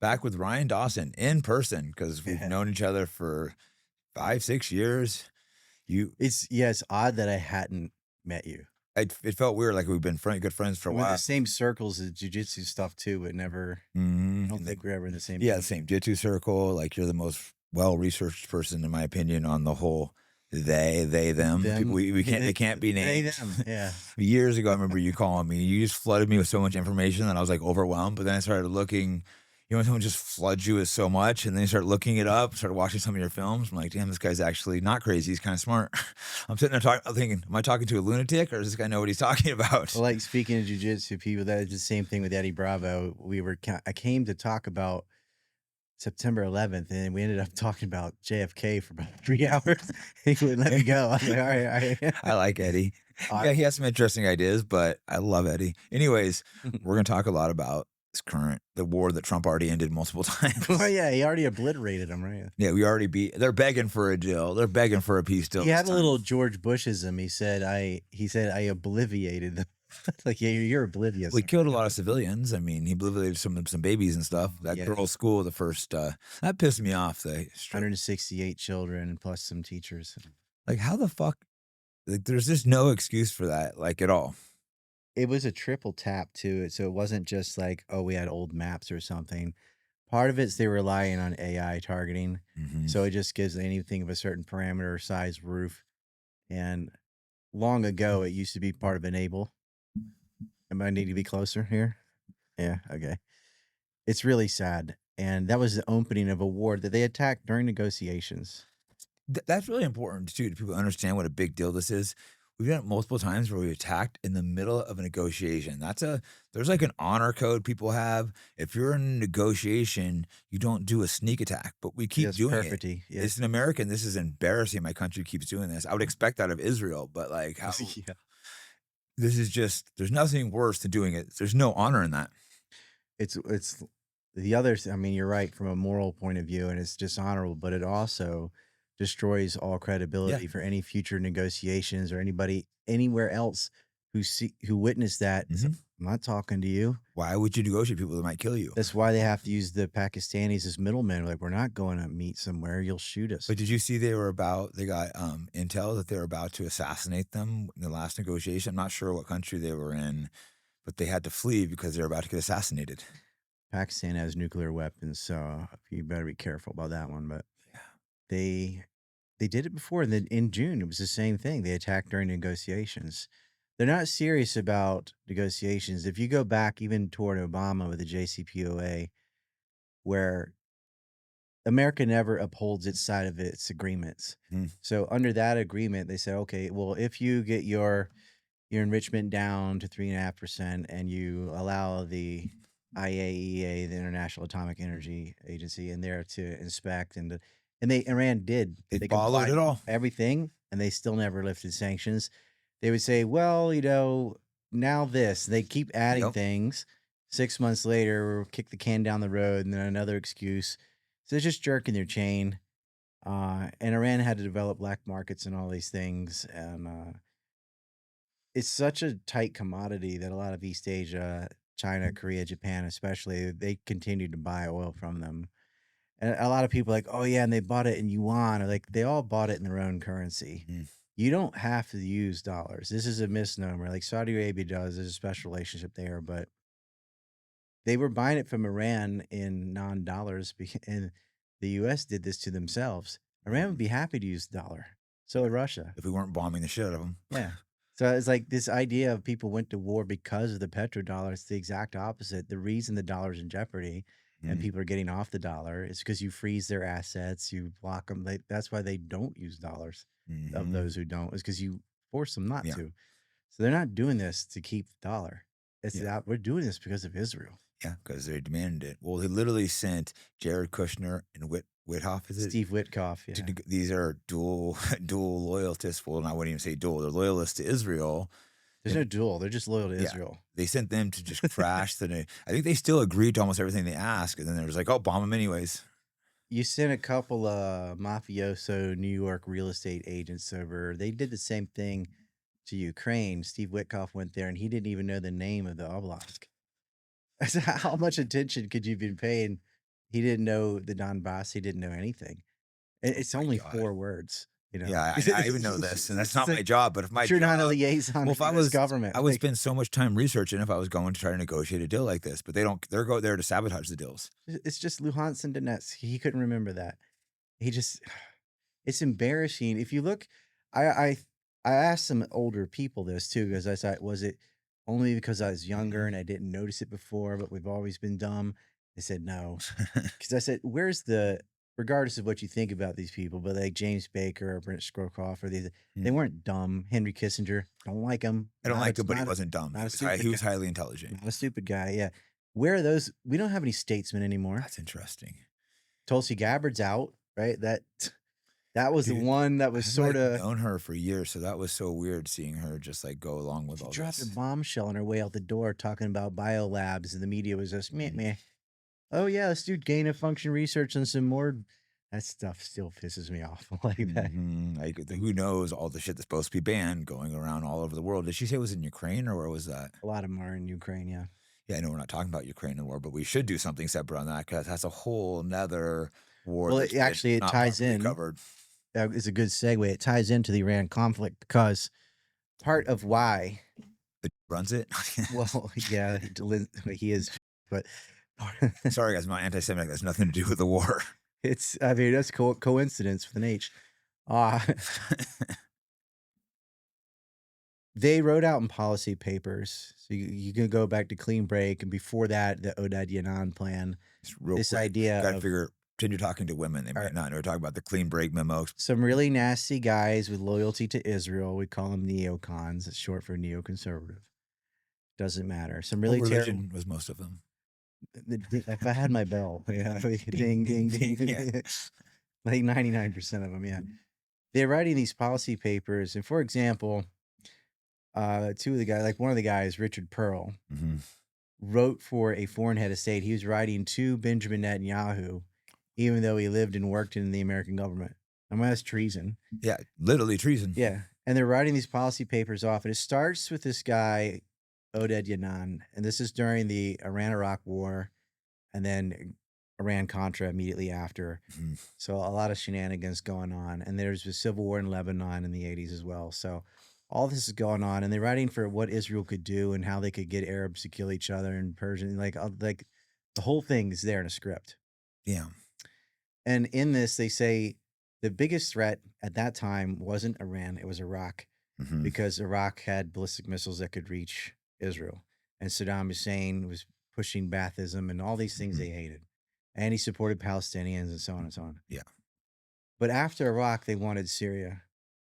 back with Ryan Dawson in person because we've Yeah. known each other for 5-6 years. It's odd that I hadn't met you. It felt weird, like we've been good friends for a I'm in while. the same circles as jiu-jitsu stuff too, but never. I don't think we're ever in the same. Yeah, the same jiu-jitsu circle. Like you're the most well-researched person, in my opinion, on the whole them. People we can't they can't be named. They them. Yeah. Years ago, I remember you calling me. You just flooded me with so much information that I was like overwhelmed. But then I started looking. You know, when someone just floods you with so much, and then you start looking it up, started watching some of your films. I'm like, damn, this guy's actually not crazy. He's kind of smart. I'm sitting there thinking, am I talking to a lunatic, or does this guy know what he's talking about? Well, like speaking of jiu-jitsu people, that is the same thing with Eddie Bravo. I came to talk about September 11th, and we ended up talking about JFK for about 3 hours. He wouldn't let me go. I was like, all right. I like Eddie. Yeah, he has some interesting ideas, but I love Eddie. Anyways, we're going to talk a lot about the war that Trump already ended multiple times. Oh, yeah, he already obliterated them, right? Yeah, we already they're begging for a deal. They're begging for a peace deal. He had a little George Bushism. He said, I obliviated them. Like, yeah, you're oblivious. Well, he killed a lot of civilians. I mean, he obliterated some babies and stuff. That girl's school, the first, that pissed me off. 168 children plus some teachers. Like, how the fuck? Like, there's just no excuse for that, like, at all. It was a triple tap to it. So it wasn't just like, oh, we had old maps or something. Part of it's they were relying on AI targeting. So it just gives anything of a certain parameter or size roof. And long ago, it used to be part of Enable. Am I need to be closer here? Yeah, okay. It's really sad. And that was the opening of a war that they attacked during negotiations. That's really important, too, to people understand what a big deal this is. We've done it multiple times where we attacked in the middle of a negotiation. There's like an honor code people have. If you're in a negotiation, you don't do a sneak attack, but we keep doing it. Yes. It's an American. This is embarrassing. My country keeps doing this. I would expect that of Israel, but like how this is just, there's nothing worse than doing it. There's no honor in that. It's the others. I mean, you're right from a moral point of view, and it's dishonorable, but it also destroys all credibility for any future negotiations or anybody anywhere else who witnessed that. I'm not talking to you. Why would you negotiate people that might kill you? That's why they have to use the Pakistanis as middlemen. Like, we're not going to meet somewhere. You'll shoot us. But did you see they got intel that they were about to assassinate them in the last negotiation? I'm not sure what country they were in, but they had to flee because they were about to get assassinated. Pakistan has nuclear weapons, so you better be careful about that one. But they did it before. And then in June, it was the same thing. They attacked during negotiations. They're not serious about negotiations. If you go back even toward Obama with the JCPOA, where America never upholds its side of its agreements. So under that agreement, they said, okay, well, if you get your enrichment down to 3.5% and you allow the IAEA, the International Atomic Energy Agency, in there to inspect and Iran did. They followed it all. Everything, and they still never lifted sanctions. They would say, well, now this. They keep adding things. 6 months later, kick the can down the road, and then another excuse. So it's just jerking their chain. And Iran had to develop black markets and all these things. And it's such a tight commodity that a lot of East Asia, China, Korea, Japan especially, they continue to buy oil from them. And a lot of people are like, oh, yeah, and they bought it in yuan. Or like, they all bought it in their own currency. You don't have to use dollars. This is a misnomer. Like Saudi Arabia does. There's a special relationship there. But they were buying it from Iran in non-dollars. And the U.S. did this to themselves. Iran would be happy to use the dollar. So would Russia. If we weren't bombing the shit out of them. Yeah. So it's like this idea of people went to war because of the petrodollar. It's the exact opposite. The reason the dollar's in jeopardy and people are getting off the dollar is because you freeze their assets, you block them. That's why they don't use dollars. Of those who don't, is because you force them not to. So they're not doing this to keep the dollar. It's that we're doing this because of Israel. Yeah, because they demanded it. Well, they literally sent Jared Kushner and Witkoff, is it? Steve Witkoff, yeah. These are dual loyalists. Well, I wouldn't even say dual. They're loyalists to Israel. There's no dual. They're just loyal to Israel. They sent them to just crash I think they still agreed to almost everything they asked. And then they was like, oh, bomb them anyways. You sent a couple of mafioso New York real estate agents over. They did the same thing to Ukraine. Steve Witkoff went there, and he didn't even know the name of the obelisk. I said, how much attention could you have been paying He didn't know the Donbass. He didn't know anything. Oh It's only my God. 4 words, you know? Yeah, I even know this, and that's It's not like, my job. But if my but you're not a job, liaison well, to if I US was, government, I would like, spend so much time researching if I was going to try to negotiate a deal like this. But they don't. They're go there to sabotage the deals. it's just Luhansk and Donetsk. He couldn't remember that. He just it's embarrassing. If you look, I I I asked some older people this too because I thought, was it only because I was younger and I didn't notice it before, but we've always been dumb? They said no. Because I said, where's the, regardless of what you think about these people, but like James Baker or Brent Scowcroft or these, they weren't dumb. Henry Kissinger, don't like him. I don't like him, but he Not a, wasn't dumb. not a He stupid was guy. highly intelligent. Not a stupid guy. Yeah. Where are those? We don't have any statesmen anymore. That's interesting. Tulsi Gabbard's out, right? That was the Dude, one that was I've sort of known her for years, so that was so weird seeing her just like go along with she all dropped a this. bombshell on her way out the door talking about biolabs, and the media was just meh meh. Oh yeah, let's do gain of function research and some more. That stuff still pisses me off like that. Like, who knows all the shit that's supposed to be banned going around all over the world? Did she say it was in Ukraine or where was that? A lot of them are in Ukraine, yeah. Yeah, I know we're not talking about Ukraine anymore, but we should do something separate on that because that's a whole nother war. Well, That's it not ties properly in. covered. It's a good segue. It ties into the Iran conflict because part of why It runs it. well, yeah, he is, but Sorry, guys, I'm not anti-Semitic. That's nothing to do with the war. it's, I mean, that's coincidence with an H. They wrote out in policy papers. So you can go back to Clean Break, and before that, the Oded Yinon plan. This quick, idea gotta of figure. Pretend you're talking to women. They might not know. We're talking about the clean break memo. some really nasty guys with loyalty to Israel. We call them neocons. It's short for neoconservative. Doesn't matter. Some really religion was most of them. If I had my bell, yeah, ding, ding, ding. Yeah. Like 99% of them, yeah. They're writing these policy papers, and for example, two of the guys, like one of the guys, Richard Pearl, wrote for a foreign head of state. He was writing to Benjamin Netanyahu, even though he lived and worked in the American government. I mean, that's treason. Yeah, literally treason. Yeah, and they're writing these policy papers off, and it starts with this guy, Oded Yinon, and this is during the Iran-Iraq War, and then Iran-Contra immediately after. So a lot of shenanigans going on, and there's a civil war in Lebanon in the 80s as well. So all this is going on, and they're writing for what Israel could do and how they could get Arabs to kill each other and Persian, like the whole thing is there in a script. Yeah. And in this, they say the biggest threat at that time wasn't Iran, it was Iraq, because Iraq had ballistic missiles that could reach Israel. And Saddam Hussein was pushing Baathism and all these things they hated. And he supported Palestinians and so on and so on. Yeah. But after Iraq, they wanted Syria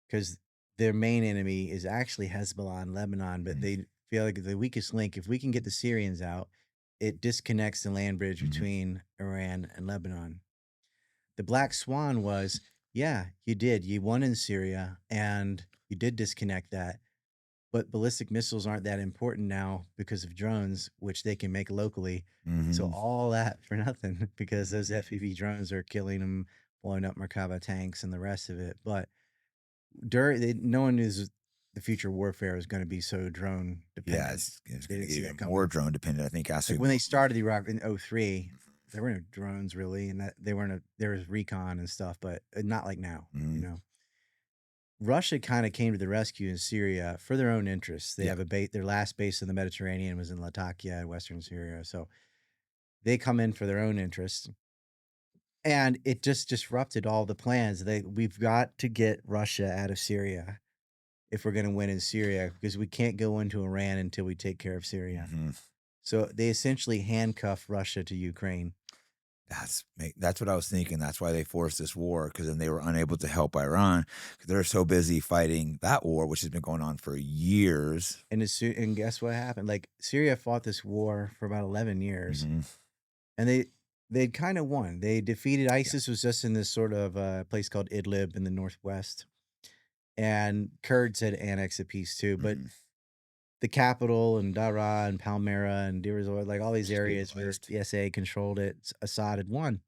because their main enemy is actually Hezbollah in Lebanon, but they feel like the weakest link, if we can get the Syrians out, it disconnects the land bridge between Iran and Lebanon. The black swan was, yeah, you did. You won in Syria, and you did disconnect that. But ballistic missiles aren't that important now because of drones, which they can make locally. So all that for nothing because those FPV drones are killing them, blowing up Merkava tanks and the rest of it. But no one knew the future warfare was going to be so drone dependent. Yeah, it's going to get even more drone dependent. I think like when they started Iraq in 2003, there were no drones really, and that there was recon and stuff, but not like now. You know, Russia kind of came to the rescue in Syria for their own interests. They have their last base in the Mediterranean was in Latakia in western Syria, so they come in for their own interests, and it just disrupted all the plans. We've got to get Russia out of Syria if we're going to win in Syria, because we can't go into Iran until we take care of Syria. So they essentially handcuff Russia to Ukraine. That's what I was thinking. That's why they forced this war, because then they were unable to help Iran because they're so busy fighting that war, which has been going on for years. And guess what happened? Like Syria fought this war for about 11 years, and they'd kind of won. They defeated ISIS. Was just in this sort of place called Idlib in the northwest, and Kurds had annexed a piece too, but the capital and Daraa and Palmyra and Deir ez-Zor, like all these areas where the SA controlled it, Assad had won.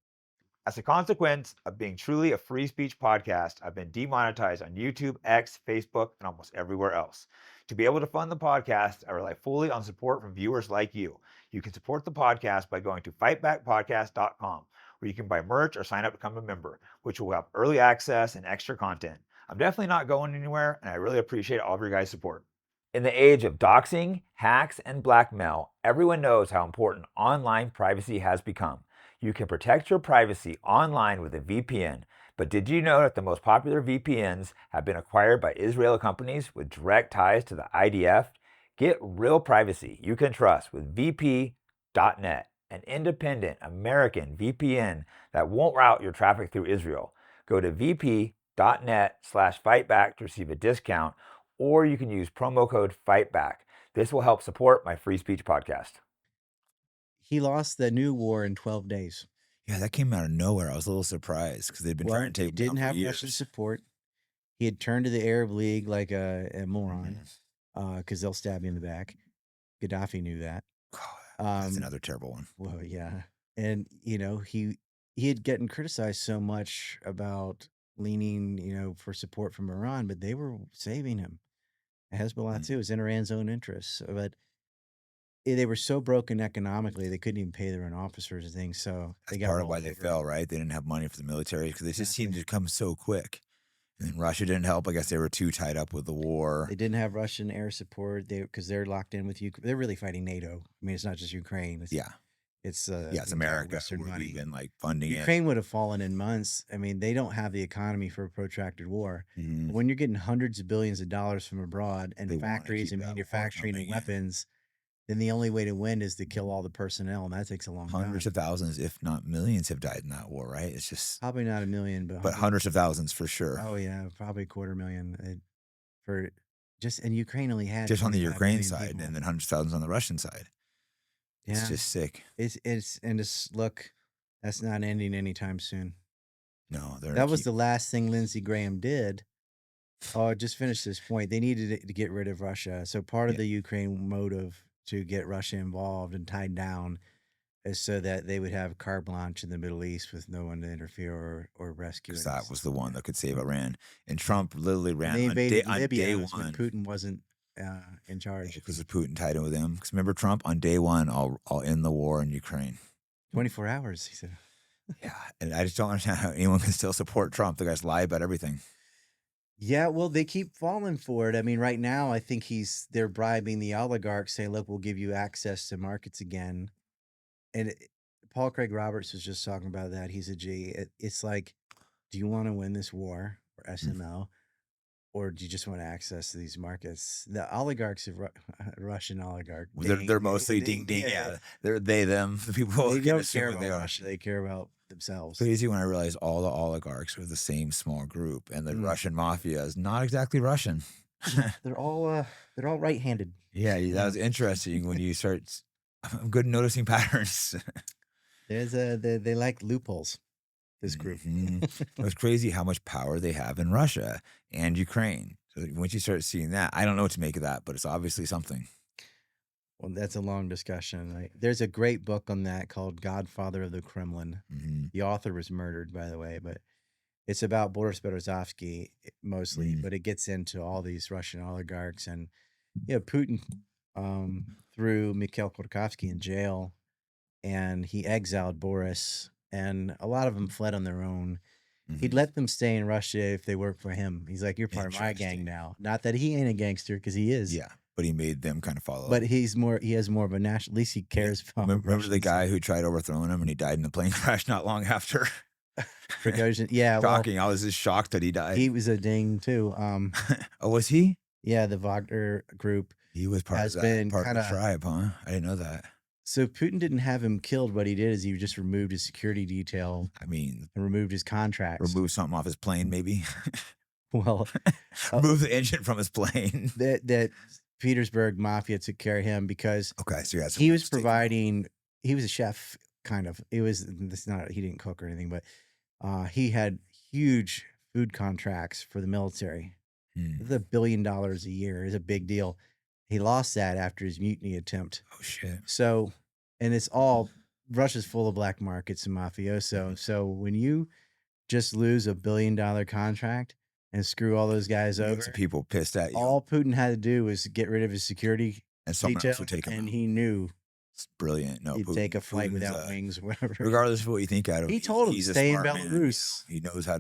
As a consequence of being truly a free speech podcast, I've been demonetized on YouTube, X, Facebook, and almost everywhere else. To be able to fund the podcast, I rely fully on support from viewers like you. You can support the podcast by going to fightbackpodcast.com. where you can buy merch or sign up to become a member, which will have early access and extra content. I'm definitely not going anywhere, and I really appreciate all of your guys' support. In the age of doxing, hacks, and blackmail, everyone knows how important online privacy has become. You can protect your privacy online with a VPN, but did you know that the most popular VPNs have been acquired by Israeli companies with direct ties to the IDF? Get real privacy you can trust with VP.net, an independent American VPN that won't route your traffic through Israel. Go to VP.net/fightback to receive a discount, or you can use promo code FIGHTBACK. This will help support my free speech podcast. He lost the new war in 12 days. Yeah, that came out of nowhere. I was a little surprised because they'd been trying to take him didn't down have for Russian years. support. He had turned to the Arab League like a moron because they'll stab you in the back. Gaddafi knew that. That's another terrible one. Well, yeah. And, he had gotten criticized so much about leaning, for support from Iran, but they were saving him. Hezbollah, too, is in Iran's own interests. But they were so broken economically, they couldn't even pay their own officers and things. So that's part of why they fell, right? They didn't have money for the military because they just seemed to come so quick. And Russia didn't help. I guess they were too tied up with the war. They didn't have Russian air support because they're locked in with Ukraine. They're really fighting NATO. I mean, it's not just Ukraine. It's America. We've been funding Ukraine would have fallen in months. I mean, they don't have the economy for a protracted war. When you're getting hundreds of billions of dollars from abroad and factories and manufacturing and weapons, then the only way to win is to kill all the personnel, and that takes a long time. Hundreds of thousands, if not millions, have died in that war, right? It's just probably not a million, but hundreds of thousands for sure. Oh yeah, probably 250,000 and Ukraine only had just on the Ukraine side, people. And then hundreds of thousands on the Russian side. It's just sick. Look, that's not ending anytime soon. No, that was the last thing Lindsey Graham did. Oh, just finish this point. They needed to get rid of Russia. So part of the Ukraine motive to get Russia involved and tied down is so that they would have carte blanche in the Middle East with no one to interfere or rescue. Because that was the one that could save Iran. And Trump literally ran on day one. When Putin wasn't in charge. Because of Putin tied in with him. Because remember Trump, on day one, I'll end the war in Ukraine. 24 hours, he said. Yeah, and I just don't understand how anyone can still support Trump. The guys lie about everything. Yeah, well, they keep falling for it. I mean, right now, I think they're bribing the oligarchs, saying, look, we'll give you access to markets again. And Paul Craig Roberts was just talking about that. He's a G. It's like, do you want to win this war or SML? Or do you just want access to these markets? The oligarchs of Russian oligarch. They're mostly ding. Yeah. They're them. The people they don't care about Russia. They care about themselves. Crazy when I realized all the oligarchs are the same small group, and the Russian mafia is not exactly Russian. They're all right-handed. Yeah, that was interesting when you start. I'm good at noticing patterns. They like loopholes. This group. It was crazy how much power they have in Russia and Ukraine. So once you start seeing that, I don't know what to make of that, but it's obviously something. Well, that's a long discussion. There's a great book on that called Godfather of the Kremlin. The author was murdered, by the way, but it's about Boris Berezovsky mostly, but it gets into all these Russian oligarchs. And Putin threw Mikhail Khodorkovsky in jail, and he exiled Boris. And a lot of them fled on their own. He'd let them stay in Russia if they worked for him. He's like, you're part of my gang now. Not that he ain't a gangster, because he is. Yeah, but he made them kind of follow. But he has more of a national, at least he cares about Remember the guy who tried overthrowing him and he died in a plane crash not long after? Prigozhin, yeah. Shocking. I was just shocked that he died. He was a ding, too. Oh, was he? Yeah, the Wagner group. He was part of the tribe, huh? I didn't know that. So Putin didn't have him killed. What he did is he just removed his security detail. I mean, and removed his contracts. Remove something off his plane, maybe. Well, remove the engine from his plane. That Petersburg mafia took care of him because so he was providing. He was a chef, kind of. He didn't cook or anything, but he had huge food contracts for the military. It's $1 billion a year. It's a big deal. He lost that after his mutiny attempt. Oh, shit. So, and it's all, Russia's full of black markets and mafioso. So when you just lose $1 billion contract and screw all those guys over, people pissed at you. All Putin had to do was get rid of his security and someone else would take him and out. He knew It's brilliant. No, You take a flight Putin's, without wings or whatever. regardless of what you think out of him, He told him he's a stay in smart man. Belarus. He knows how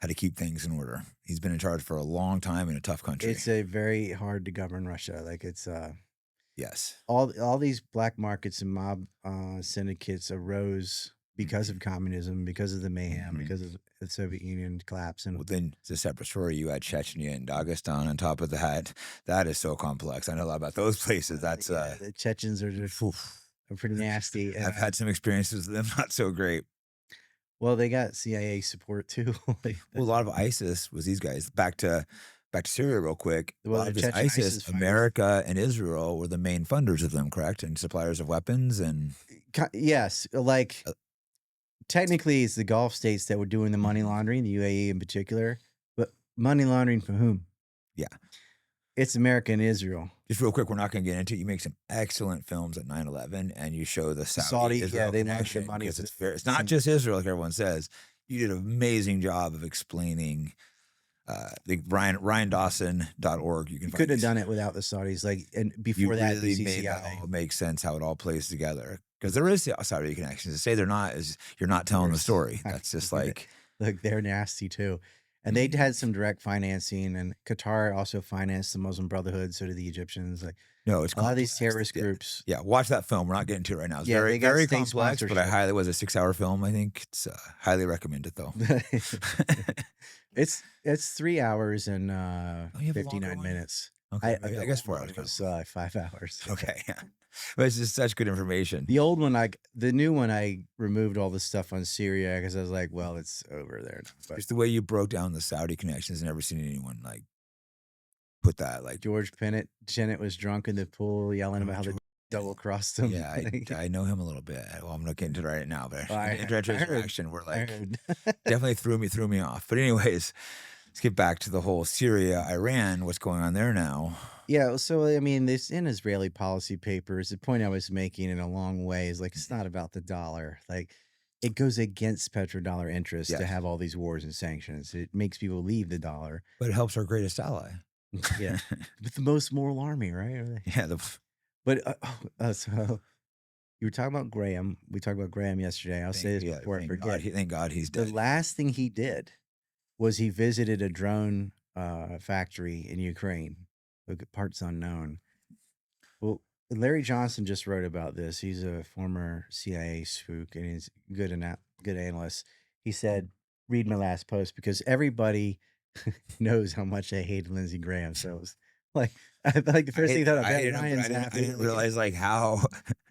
to keep things in order. He's been in charge for a long time in a tough country. It's a very hard to govern Russia. Like it's yes. all these black markets and mob syndicates arose because of communism, because of the mayhem, because of the Soviet Union collapse. And well, then it's a separate story. You had Chechnya and Dagestan on top of that. That is so complex. I know a lot about those places. That's the Chechens are just are pretty nasty. I've had some experiences with them, not so great. Well, they got CIA support too. Well, a lot of ISIS was these guys. Back to Syria real quick. A lot of this ISIS, America and Israel were the main funders of them, correct? And suppliers of weapons and yes, like technically it's the Gulf states that were doing the money laundering, the UAE in particular. But money laundering from whom? Yeah. It's America and Israel. Just real quick, we're not going to get into it. You make some excellent films at 9/11, and you show the Saudi Israel they launched the money. It's not just Israel, like everyone says. You did an amazing job of explaining the RyanDawson.org. You couldn't have done it without the Saudis. Like, and before that, really made that all make sense how it all plays together. Because there is the Saudi connections. To say they're not is you're not telling the story. That's just like they're nasty too. And they had some direct financing, and Qatar also financed the Muslim Brotherhood. So did the Egyptians. Like, no, it's a lot of these terrorist groups. Yeah, watch that film. We're not getting to it right now. It's very, very complex, but I highly was a 6-hour film. I think it's highly recommended though. It's 3 hours and 59 minutes. Okay, I guess 4 hours. It's 5 hours. Okay, yeah. But it's just such good information. The old one, the new one, I removed all the stuff on Syria because I was like, well, it's over there. But just the way you broke down the Saudi connections, never seen anyone like put that like George Tenet was drunk in the pool yelling about how they double crossed him. Yeah, I know him a little bit. Well, I'm not getting into it right now, but in retrospect, we're like definitely threw me off. But anyways, let's get back to the whole Syria, Iran. What's going on there now? Yeah, so I mean, this in Israeli policy papers, the point I was making in a long way is like it's not about the dollar. Like it goes against petrodollar interests to have all these wars and sanctions. It makes people leave the dollar, but it helps our greatest ally. Yeah, with the most moral army, right? Yeah, but so you were talking about Graham. We talked about Graham yesterday. I'll say this before I forget. Thank God he's dead. The last thing he did was he visited a drone factory in Ukraine. Parts unknown. Well, Larry Johnson just wrote about this. He's a former CIA spook and he's good analyst. He said, read my last post because everybody knows how much I hate Lindsey Graham. So it was like the first thing I thought about I didn't realize like how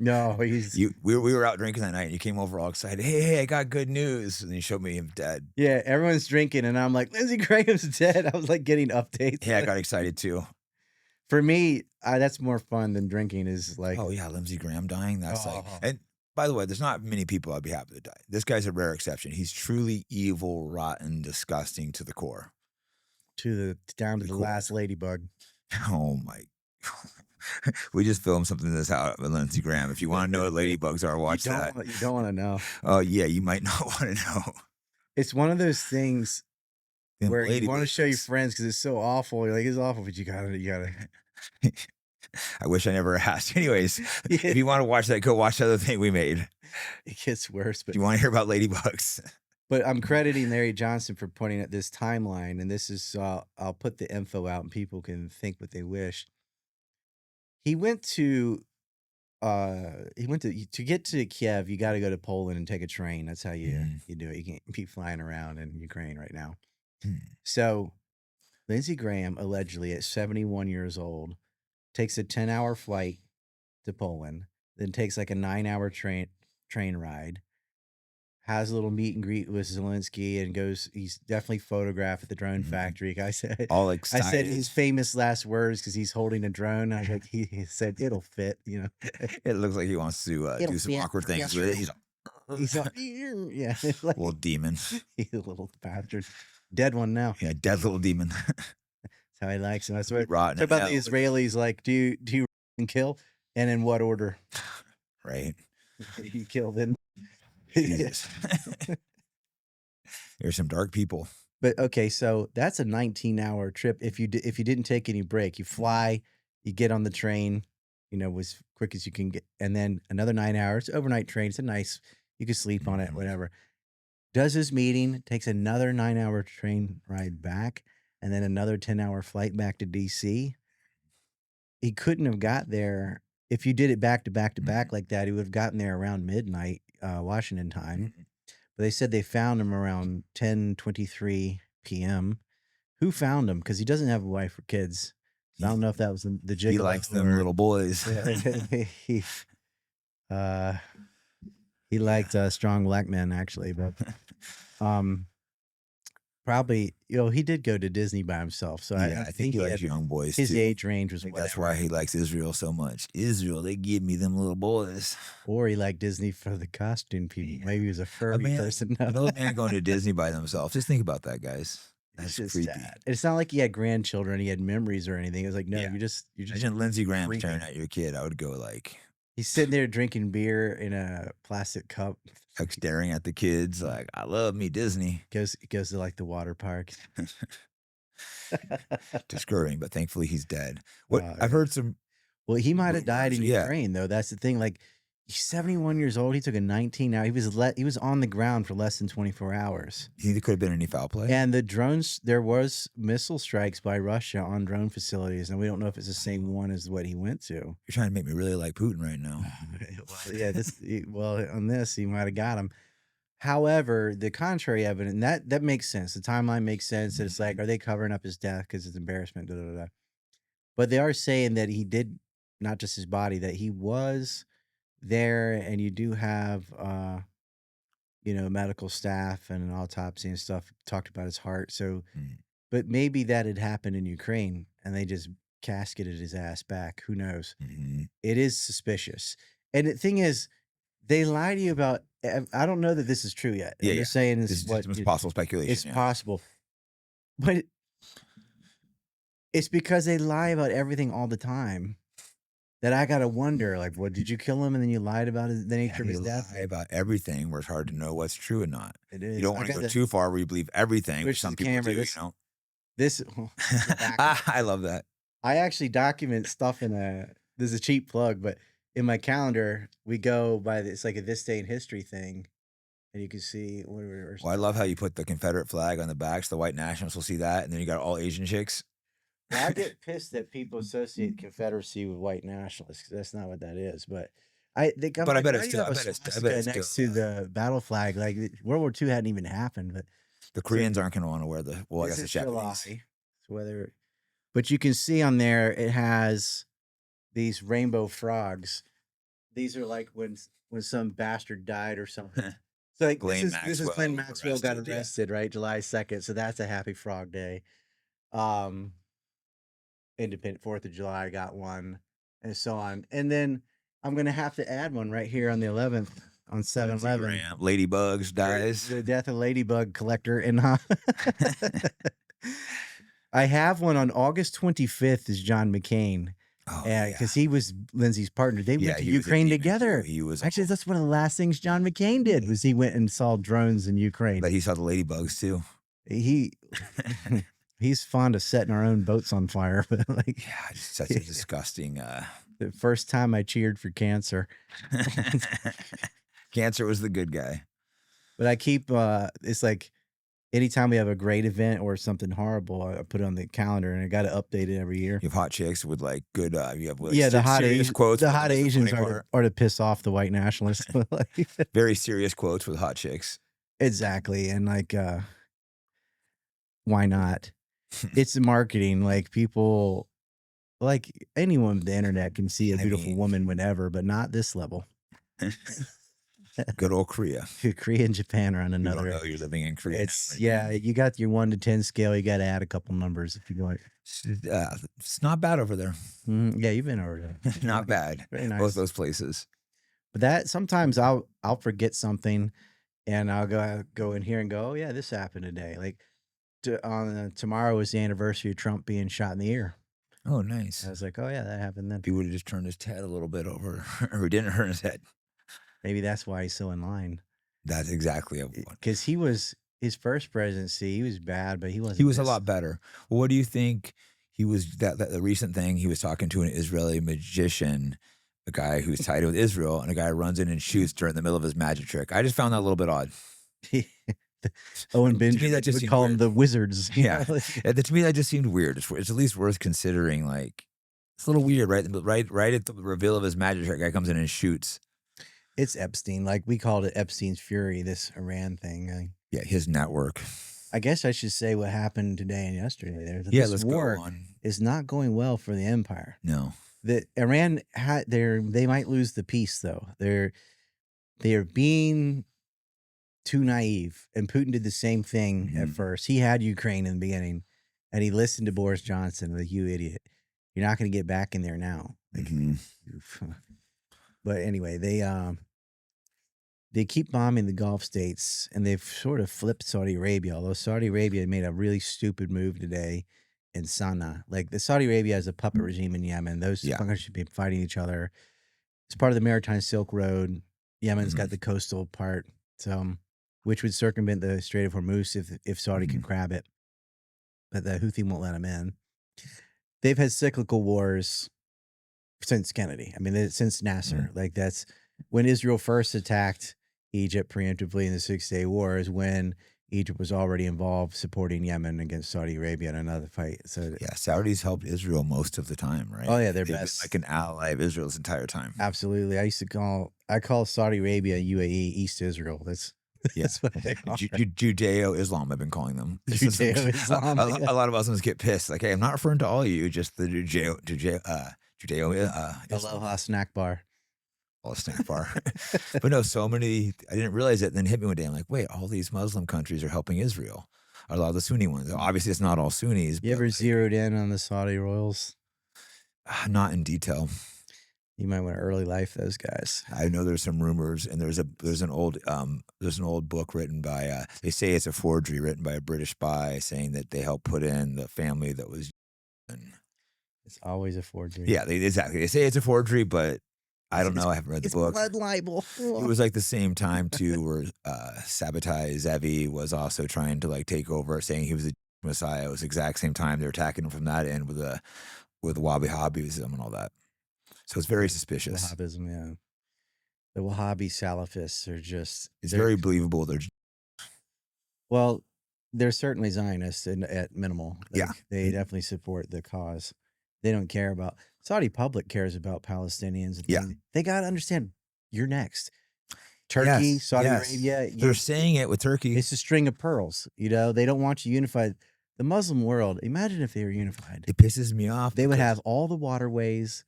no he's we were out drinking that night and you came over all excited. Hey, I got good news, and you showed me him dead. Yeah, everyone's drinking and I'm like, Lindsey Graham's dead. I was like getting updates. Yeah, I got excited too. For me, that's more fun than drinking. Is like, oh yeah, Lindsey Graham dying. That's like, and by the way, there's not many people I'd be happy to die. This guy's a rare exception. He's truly evil, rotten, disgusting to the core. Down to the last ladybug. Oh my! We just filmed something this out with Lindsey Graham. If you want to know what ladybugs are, watch that. You don't want to know. Oh yeah, you might not want to know. It's one of those things where you want to show your friends because it's so awful. You're like, it's awful, but you gotta. I wish I never asked. Anyways, if you want to watch that, go watch the other thing we made. It gets worse. But you want to hear about ladybugs? But I'm crediting Larry Johnson for pointing at this timeline, and this is I'll put the info out, and people can think what they wish. He went to get to Kiev. You got to go to Poland and take a train. That's how you do it. You can't be flying around in Ukraine right now. So, Lindsey Graham allegedly at 71 years old takes a 10-hour flight to Poland, then takes like a 9-hour train ride, has a little meet and greet with Zelensky, and goes. He's definitely photographed at the drone factory. I said, all excited. I said his famous last words because he's holding a drone. I was like, he said, "It'll fit," you know. It looks like he wants to do some awkward things with it. He's like, yeah, like, little demon. He's a little bastard. Dead one now. Yeah, dead little demon. That's how he likes him. That's what rotten. About the Israelis, like, do you kill, and in what order? Right. You kill then. Jesus. There's some dark people. But okay, so that's a 19-hour trip. If you didn't take any break, you fly, you get on the train, with quick as you can get, and then another 9 hours overnight train. It's a nice, you can sleep on it, whatever. Does his meeting, takes another 9-hour train ride back, and then another 10-hour flight back to DC. He couldn't have got there if you did it back to back to back like that. He would have gotten there around midnight, Washington time. But they said they found him around 10:23 p.m. Who found him? Because he doesn't have a wife or kids. So I don't know if that was the gigolo. He likes them little boys. He liked strong black men, actually, but probably, he did go to Disney by himself. So I think he likes young boys. His too. age range was that's why he likes Israel so much. Israel, they give me them little boys. Or he liked Disney for the costume people. Maybe he was a furry person. Another man going to Disney by themselves. Just think about that, guys. That's just creepy. sad. It's not like he had grandchildren. He had memories or anything. It was like, no, you're just. Imagine Lindsey Graham staring at your kid. I would go like. He's sitting there drinking beer in a plastic cup. Like staring at the kids like, I love me Disney. Goes to like the water park. Discouraging, but thankfully he's dead. I've heard some. Well, he might have died in Ukraine though. That's the thing. Like, he's 71 years old. He took a 19 hour. He was on the ground for less than 24 hours. You think there could have been any foul play? And the drones, there was missile strikes by Russia on drone facilities, and we don't know if it's the same one as what he went to. You're trying to make me really like Putin right now. On this, he might have got him. However, the contrary evidence, that makes sense. The timeline makes sense. It's like, are they covering up his death because it's embarrassment? Da, da, da. But they are saying that he did, not just his body, that he was there, and you do have medical staff and an autopsy and stuff talked about his heart. So but maybe that had happened in Ukraine and they just casketed his ass back. Who knows? It is suspicious. And the thing is, they lie to you about, I don't know that this is true yet. They're saying this is possible speculation. It's possible, but it's because they lie about everything all the time that I gotta wonder, like, what, did you kill him and then you lied about the nature of his death? Lie about everything where it's hard to know what's true and not. It is. You don't want to go too far where you believe everything, which some people do, I love that. I actually document stuff there's a cheap plug, but in my calendar, we go by it's like a this day in history thing. And you can see I love how you put the Confederate flag on the back so the white nationalists will see that, and then you got all Asian chicks. Well, I get pissed that people associate Confederacy with white nationalists because that's not what that is. But I bet it's next to the battle flag. Like World War II hadn't even happened, but the Koreans aren't going to want to wear the. Well, I guess the Japanese. But you can see on there it has these rainbow frogs. These are like when some bastard died or something. So like this is Glenn Maxwell got arrested, right? July 2nd. So that's a happy frog day. Independent 4th of July got one, and so on. And then I'm gonna have to add one right here on the 11th on 7/11. Ladybugs dies. The death of Ladybug collector, and I have one on August 25th is John McCain. Because he was Lindsey's partner. They went to Ukraine together. Actually, that's one of the last things John McCain did was he went and saw drones in Ukraine. But he saw the ladybugs too. He's fond of setting our own boats on fire. But just such a disgusting. The first time I cheered for cancer. Cancer was the good guy. But I keep it's like anytime we have a great event or something horrible, I put it on the calendar and I got to update it every year. You have hot chicks with like good. You have the hot Asian quotes. The hot Asians are to piss off the white nationalists. Very serious quotes with hot chicks. Exactly, and like, why not? It's marketing. Like people, like anyone with the internet can see a beautiful woman whenever, but not this level. Good old Korea. Korea and Japan are on another. You don't know you're living in Korea. You got your 1 to 10 scale. You got to add a couple numbers if you go. It's not bad over there. Yeah, you've been over there. Not bad. Very nice. Both those places. But that sometimes I'll forget something, and I'll go in here and go, oh yeah, this happened today. Like tomorrow is the anniversary of Trump being shot in the ear. Oh, nice. I was like, oh yeah, that happened then. He would have just turned his head a little bit over, or he didn't turn his head. Maybe that's why he's so in line. That's exactly because he was his first presidency. He was bad, but he wasn't. He was a lot better. Well, what do you think? He was that the recent thing he was talking to an Israeli magician a guy who's tied with Israel, and a guy runs in and shoots during the middle of his magic trick. I just found that a little bit odd. Owen To me, Benjamin that just would call them weird. the wizards. Yeah, to me that just seemed weird. It's at least worth considering. Like it's a little weird, right? Right at the reveal of his magic trick, guy comes in and shoots. It's Epstein. Like we called it Epstein's Fury, this Iran thing. Yeah, his network. I guess I should say what happened today and yesterday. There, Yeah, this let's war go on. is not going well for the empire. No. That Iran they might lose the peace though. They're being too naive, and Putin did the same thing at first. He had Ukraine in the beginning, and he listened to Boris Johnson. Like, you idiot, you're not going to get back in there now. Like, but anyway, they keep bombing the Gulf states, and they've sort of flipped Saudi Arabia. Although Saudi Arabia made a really stupid move today in Sana'a. Like the Saudi Arabia has a puppet regime in Yemen. Those countries should be fighting each other. It's part of the Maritime Silk Road. Yemen's got the coastal part, which would circumvent the Strait of Hormuz if Saudi can grab it. But the Houthi won't let them in. They've had cyclical wars since Kennedy. I mean, since Nasser. Like that's when Israel first attacked Egypt preemptively in the 6-Day War is when Egypt was already involved supporting Yemen against Saudi Arabia in another fight. So yeah, Saudis helped Israel most of the time, right? Oh yeah, they've best. Been like an ally of Israel's entire time. Absolutely. I call Saudi Arabia UAE East Israel. That's what they are. Judeo-Islam, I've been calling them. Judeo-Islam. A lot of Muslims get pissed. Like, hey, I'm not referring to all of you, just the Judeo. Aloha snack bar. A snack bar. But no, so many, I didn't realize it. And then it hit me one day. I'm like, wait, all these Muslim countries are helping Israel. A lot of the Sunni ones. Obviously, it's not all Sunnis. You ever zeroed in on the Saudi royals? Not in detail. You might want to early life those guys. I know there's some rumors, and there's an old book written by they say it's a forgery written by a British spy saying that they helped put in the family that was. It's always a forgery. Yeah, exactly. They say it's a forgery, but I don't know. I haven't read the book. Blood libel. It was like the same time too, where Sabbatai Zevi was also trying to like take over, saying he was the Messiah. It was the exact same time they're attacking him from that end with Wahhabism and all that. So it's very suspicious. Wahhabism, yeah. The Wahhabi Salafists are just... It's very believable. They're certainly Zionists at minimal. They definitely support the cause. They don't care about... Saudi public cares about Palestinians. They got to understand, you're next. Turkey, Saudi Arabia. They're saying it with Turkey. It's a string of pearls. You know, they don't want you unified. The Muslim world, imagine if they were unified. It pisses me off. They would have all the waterways,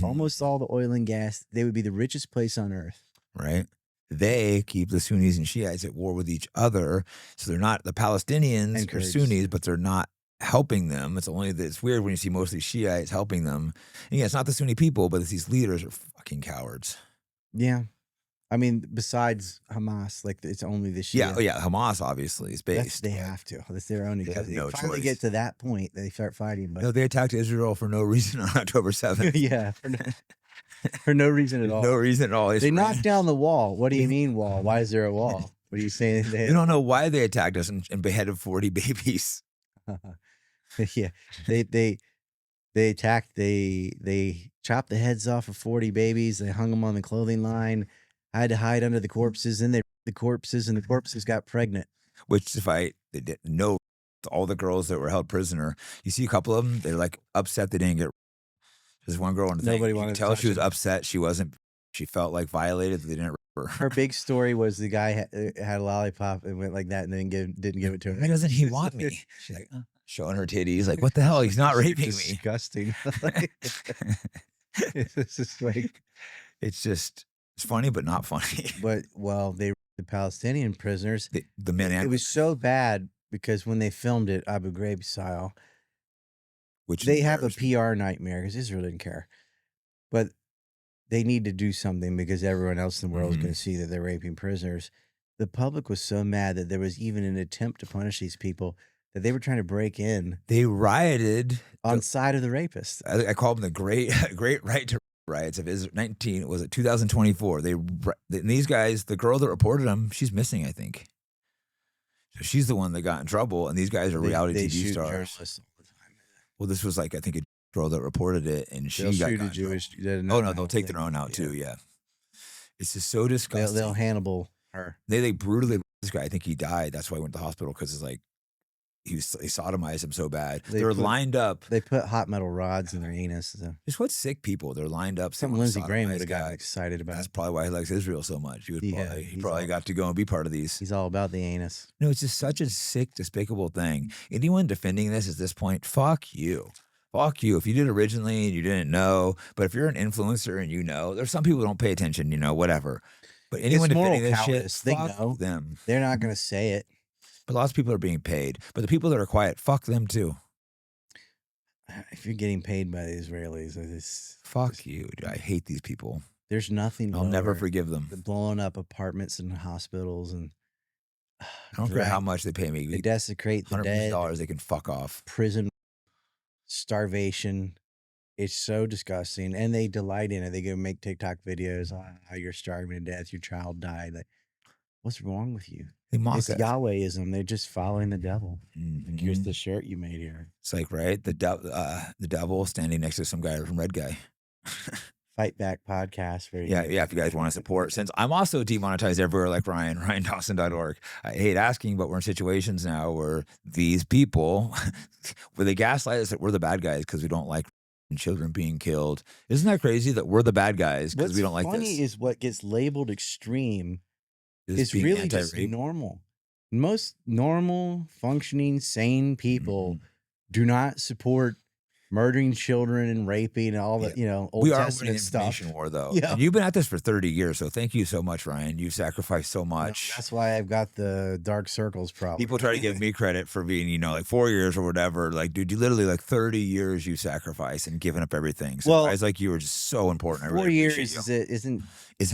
almost all the oil and gas. They would be the richest place on earth. Right. They keep the Sunnis and Shiites at war with each other. So they're not, the Palestinians are Sunnis, but they're not helping them. It's weird when you see mostly Shiites helping them. And yeah, it's not the Sunni people, but it's these leaders are fucking cowards. Yeah. I mean, besides Hamas, like it's only the Shia. Yeah, Hamas obviously is based. They have to. That's their own. They no finally choice. Get to that point, they start fighting. But no, they attacked Israel for no reason on October 7th. Yeah, for no reason at all. No reason at all. They knocked down the wall. What do you mean wall? Why is there a wall? What are you saying? They don't know why they attacked us and beheaded 40 babies. Yeah, they attacked. They chopped the heads off of 40 babies. They hung them on the clothing line. I had to hide under the corpses, and the corpses got pregnant. Which, they didn't know all the girls that were held prisoner. You see a couple of them, they're like upset they didn't get. There's one girl on the thing. Nobody wanted to tell she was upset. She felt like violated. They didn't. Her big story was the guy had a lollipop and went like that, and then didn't give it to her. Why doesn't he want me? She's like showing her titties. Like, what the hell? He's not raping me. Disgusting. It's just like it's funny, but not funny. But the Palestinian prisoners, the men. It was so bad because when they filmed it Abu Ghraib style, which they have a PR nightmare because Israel didn't care, but they need to do something because everyone else in the world is going to see that they're raping prisoners. The public was so mad that there was even an attempt to punish these people that they were trying to break in. They rioted on side of the rapists. I call them the great right to riots of 2024. These guys, the girl that reported them, she's missing, I think. So she's the one that got in trouble, and these guys are reality TV stars. Journalists all the time. Well, this was like, I think, a girl that reported it, and she They'll got shoot a got in trouble. Jewish. Oh no, they'll take their own out too. Yeah, it's just so disgusting. They'll Hannibal her. They brutally this guy. I think he died. That's why he went to the hospital because it's like they sodomized him so bad. They were lined up. They put hot metal rods in their anus. So. Just what sick people. They're lined up. Something Lindsey Graham would have got excited about. That's probably why he likes Israel so much. He probably got to go and be part of these. He's all about the anus. No, it's just such a sick, despicable thing. Anyone defending this at this point, fuck you. Fuck you. If you did originally and you didn't know, but if you're an influencer and you know, there's some people who don't pay attention, whatever. But anyone defending this shit, fuck them. They're not going to say it. But lots of people are being paid. But the people that are quiet, fuck them too. If you're getting paid by the Israelis, fuck you. Dude, I hate these people. There's nothing. I'll never forgive them. Blowing up apartments and hospitals and I don't care how much they pay me. They desecrate the dead. $100 they can fuck off. Prison, starvation. It's so disgusting, and they delight in it. They go make TikTok videos on how you're starving to death, your child died. Like, what's wrong with you? They mock it's it. Yahwehism. They're just following the devil. Like, here's the shirt you made here. It's like, right? The devil standing next to some guy from Red Guy. Fight Back podcast. Yeah. If you guys want to support, since I'm also demonetized everywhere like Ryan, RyanDawson.org. I hate asking, but we're in situations now where these people, where they gaslight us that we're the bad guys because we don't like children being killed. Isn't that crazy that we're the bad guys because we don't like this? What's funny is what gets labeled extreme is really just normal. Most normal, functioning, sane people do not support murdering children and raping and all the, Old Testament stuff. Information war, though. Yeah. And you've been at this for 30 years, so thank you so much, Ryan. You've sacrificed so much. That's why I've got the dark circles problem. People try to give me credit for being, like 4 years or whatever. Like, dude, you literally 30 years you sacrificed and given up everything. So guys like you are just so important. 4 years isn't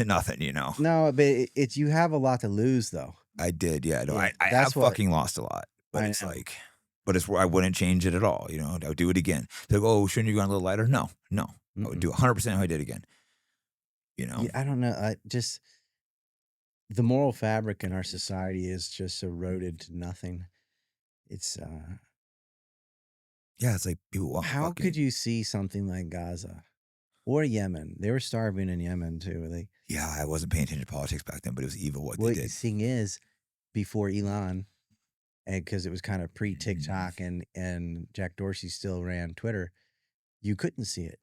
nothing, No, but it's you have a lot to lose, though. I did, yeah. No, I have fucking lost a lot, but it's like. But it's where I wouldn't change it at all. I would do it again. They're like, oh, shouldn't you go a little lighter? No. I would do 100% how I did again. Yeah, I don't know. The moral fabric in our society is just eroded to nothing. It's it's like people. How could you see something like Gaza or Yemen? They were starving in Yemen too. I wasn't paying attention to politics back then, but it was evil what they did. The thing is, before Elon. And because it was kind of pre-TikTok and Jack Dorsey still ran Twitter, you couldn't see it.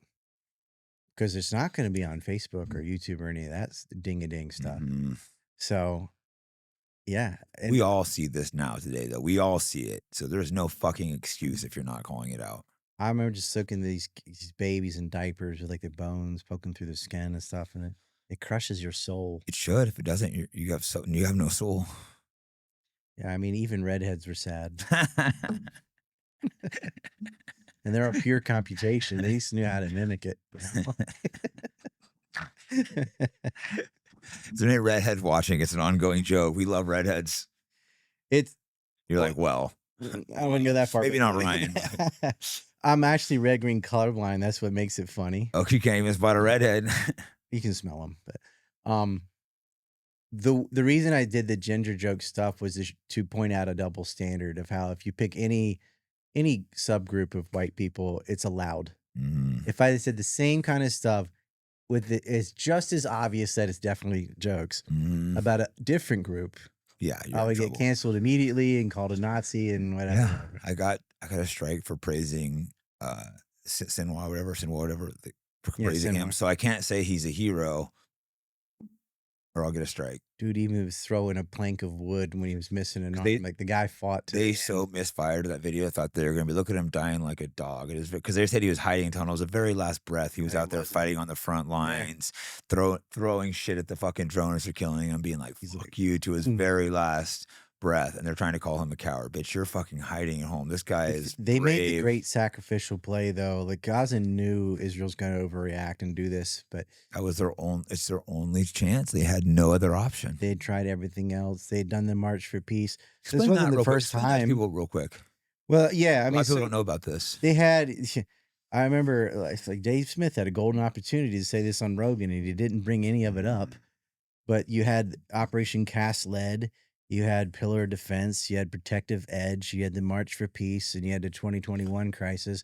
Because it's not going to be on Facebook or YouTube or any of that ding-a-ding stuff. So, yeah. We all see this now today, though. We all see it. So there's no fucking excuse if you're not calling it out. I remember just looking at these babies in diapers with their bones poking through the skin and stuff, and it crushes your soul. It should. If it doesn't, you have no soul. Yeah, I mean, even redheads were sad. And they're a pure computation. They just knew how to mimic it. Is there any redheads watching? It's an ongoing joke. We love redheads. You're like, well. I wouldn't go that far. Maybe not Ryan. I'm actually red-green colorblind. That's what makes it funny. Oh, you can't even spot a redhead. You can smell them. But, The reason I did the ginger joke stuff was to point out a double standard of how if you pick any subgroup of white people, it's allowed. If I said the same kind of stuff it's just as obvious that it's definitely jokes about a different group. Yeah, I would get canceled immediately and called a Nazi and whatever. Yeah, I got a strike for praising Sinwar, whatever, for praising him. So I can't say he's a hero. Or I'll get a strike. Dude even was throwing a plank of wood when he was missing an arm. Like the guy fought. They so misfired that video. I thought they were going to be, look at him dying like a dog. It is because they said he was hiding in tunnels. The very last breath, he was out there fighting on the front lines, throwing shit at the fucking droners who are killing him, being like, fuck you to his very last breath. And they're trying to call him a coward. Bitch, you're fucking hiding at home. This guy is They made the great sacrificial play, though. Like Gaza knew Israel's going to overreact and do this, but that was it's their only chance. They had no other option. They had tried everything else. They had done the March for Peace. Explain this wasn't the first time. People real quick. Well, yeah. I mean, people don't know about this. They had, I remember like Dave Smith had a golden opportunity to say this on Rogan and he didn't bring any of it up, but you had Operation Cast Lead. You had Pillar of Defense, you had Protective Edge, you had the March for Peace, and you had the 2021 crisis.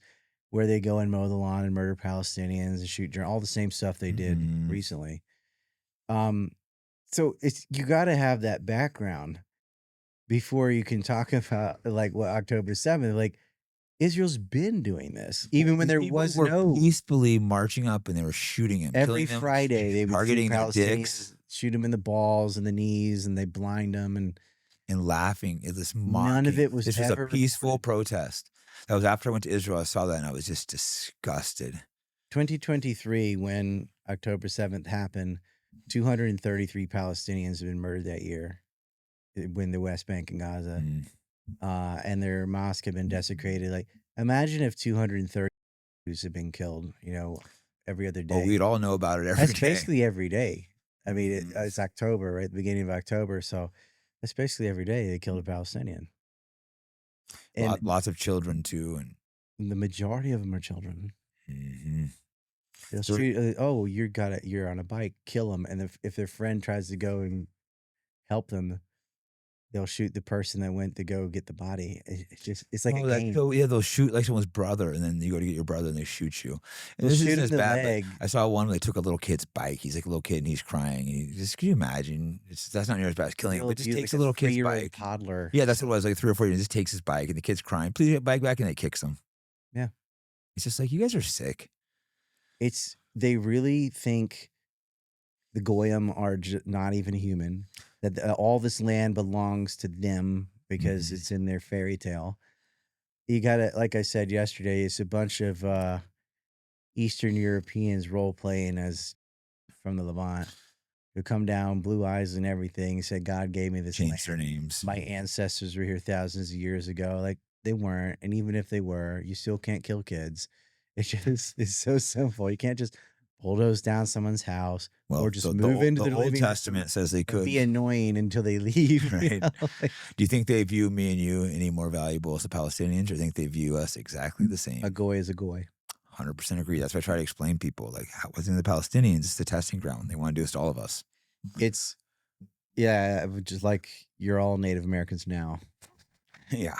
where they go and mow the lawn and murder Palestinians and shoot all the same stuff they did recently. So you got to have that background before you can talk about like what October 7th. Like Israel's been doing this even when there was no peacefully marching up and they were shooting him every killing them, Friday. They would targeting shoot their dicks, shoot them in the balls and the knees, and they blind them and laughing at this mocking. None of it was. This was a peaceful protest. That was after I went to Israel. I saw that and I was just disgusted. 2023, when October 7th happened, 233 Palestinians have been murdered that year in the West Bank and Gaza. And their mosque had been desecrated. Like, imagine if 230 Jews had been killed, every other day. Well, we'd all know about it every day. That's basically every day. I mean, it's October, right? The beginning of October. So that's basically every day they killed a Palestinian. And lots of children, too. And the majority of them are children. They'll So- shoot, you're on a bike, kill them. And if their friend tries to go and help them, they'll shoot the person that went to go get the body. It's like a game. They'll shoot like someone's brother, and then you go to get your brother, and they shoot you. And They'll this shoot isn't him as in the bad. leg. I saw one where they took a little kid's bike. He's like a little kid, and he's crying. And can you imagine? That's not near as bad as killing him. But just takes a little kid's bike. Toddler. Yeah, that's what it was. Like 3 or 4 years. Just takes his bike, and the kid's crying. Please get bike back, and they kicks him. Yeah, it's just like, you guys are sick. They really think the Goyim are not even human. That all this land belongs to them because it's in their fairy tale. You got to, like I said yesterday, it's a bunch of Eastern Europeans role playing as from the Levant who come down, blue eyes and everything, said God gave me this land. Changed their names. My ancestors were here thousands of years ago. Like, they weren't, and even if they were, you still can't kill kids. It's so simple. You can't just bulldoze down someone's house or just move into the Old Testament says they could be annoying until they leave. Right? Do you think they view me and you any more valuable as the Palestinians, or think they view us exactly the same? A goy is a goy. 100% agree. That's why I try to explain people, like, how wasn't the Palestinians? It's the testing ground. They want to do this to all of us. Just like you're all Native Americans now. Yeah.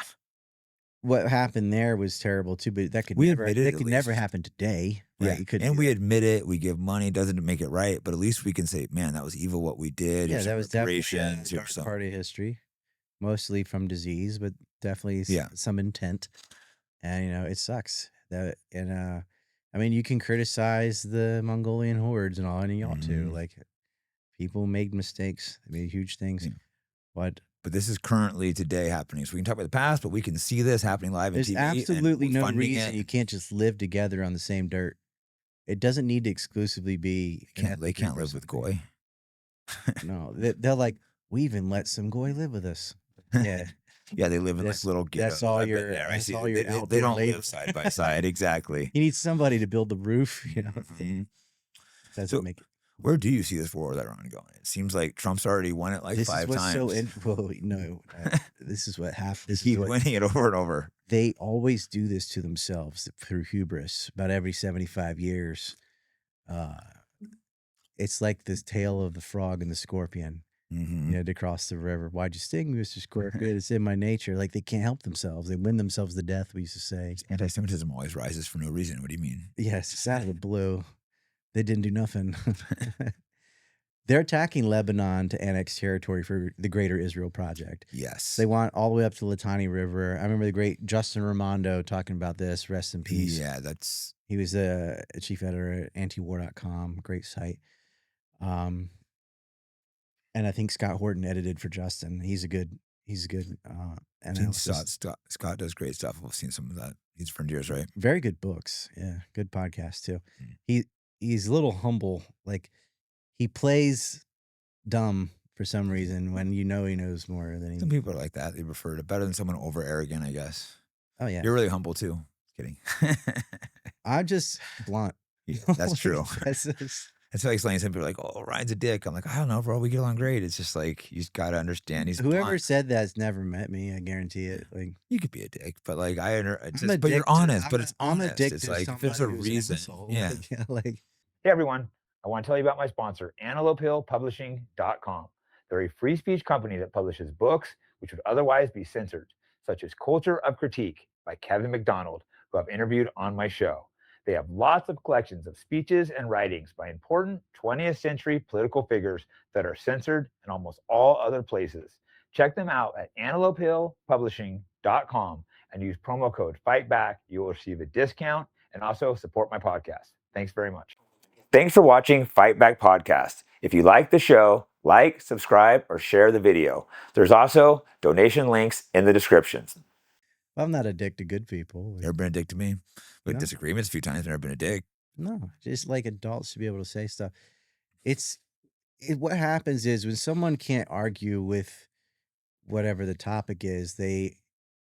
What happened there was terrible too, but that could never happen today. Right? Yeah. We admit it. We give money. Doesn't make it right, but at least we can say, man, that was evil what we did. Yeah, that was definitely a part of history, mostly from disease, but definitely some intent. And it sucks. I mean, you can criticize the Mongolian hordes and all, and you ought to. Like, people made mistakes. They made huge things. But this is currently today happening. So we can talk about the past, but we can see this happening live on TV. There's absolutely no reason you can't just live together on the same dirt. It doesn't need to exclusively be. They can't live with Goy. No, they're like, we even let some Goy live with us. Yeah. Yeah, they live in like little. That's all your. I see. They don't live side by side. Exactly. You need somebody to build the roof. Doesn't make it. Where do you see this war with Iran going? It seems like Trump's already won it like 5 times. This is what happens. He's winning it over and over. They always do this to themselves through hubris. About every 75 years, it's like this tale of the frog and the scorpion. To cross the river. Why'd you sting me, Mr. Scorpion? It's in my nature. Like, they can't help themselves. They win themselves to death, we used to say. Anti-Semitism always rises for no reason. What do you mean? Yes, it's out of the blue. They didn't do nothing. They're attacking Lebanon to annex territory for the Greater Israel Project. Yes. They want all the way up to the Litani River. I remember the great Justin Raimondo talking about this. Rest in peace. Yeah, he was a chief editor at antiwar.com. Great site. And I think Scott Horton edited for Justin. He's a good analyst. Scott does great stuff. We've seen some of that. He's a friend of yours, right? Very good books. Yeah, good podcast too. He's a little humble. Like, he plays dumb for some reason when he knows more than he. Some people are like that. They prefer it better than someone over arrogant, I guess. Oh yeah, you're really humble too. Kidding. I'm just blunt. Yeah, that's true. That's why I explain. Some people are like, "Oh, Ryan's a dick." I'm like, I don't know, bro. We get along great. It's just like, you just gotta understand. Whoever blunt. said that's never met me. I guarantee it. Like, you could be a dick, but like but you're honest. But it's honest. I'm a dick. It's like, if there's a reason. Yeah. Hey everyone, I want to tell you about my sponsor, AntelopeHillPublishing.com. They're a free speech company that publishes books which would otherwise be censored, such as Culture of Critique by Kevin McDonald, who who I've interviewed on my show. They have lots of collections of speeches and writings by important 20th century political figures that are censored in almost all other places. Check them out at antelopehillpublishing.com and use promo code FIGHTBACK. You will receive a discount and also support my podcast. Thanks very much. Thanks for watching Fight Back Podcast. If you like the show, like, subscribe, or share the video. There's also donation links in the descriptions. I'm not a dick to good people. You ever been a dick to me? We had No. disagreements a few times. I've never been a dick. No, just like adults should be able to say stuff. What happens is when someone can't argue with whatever the topic is, they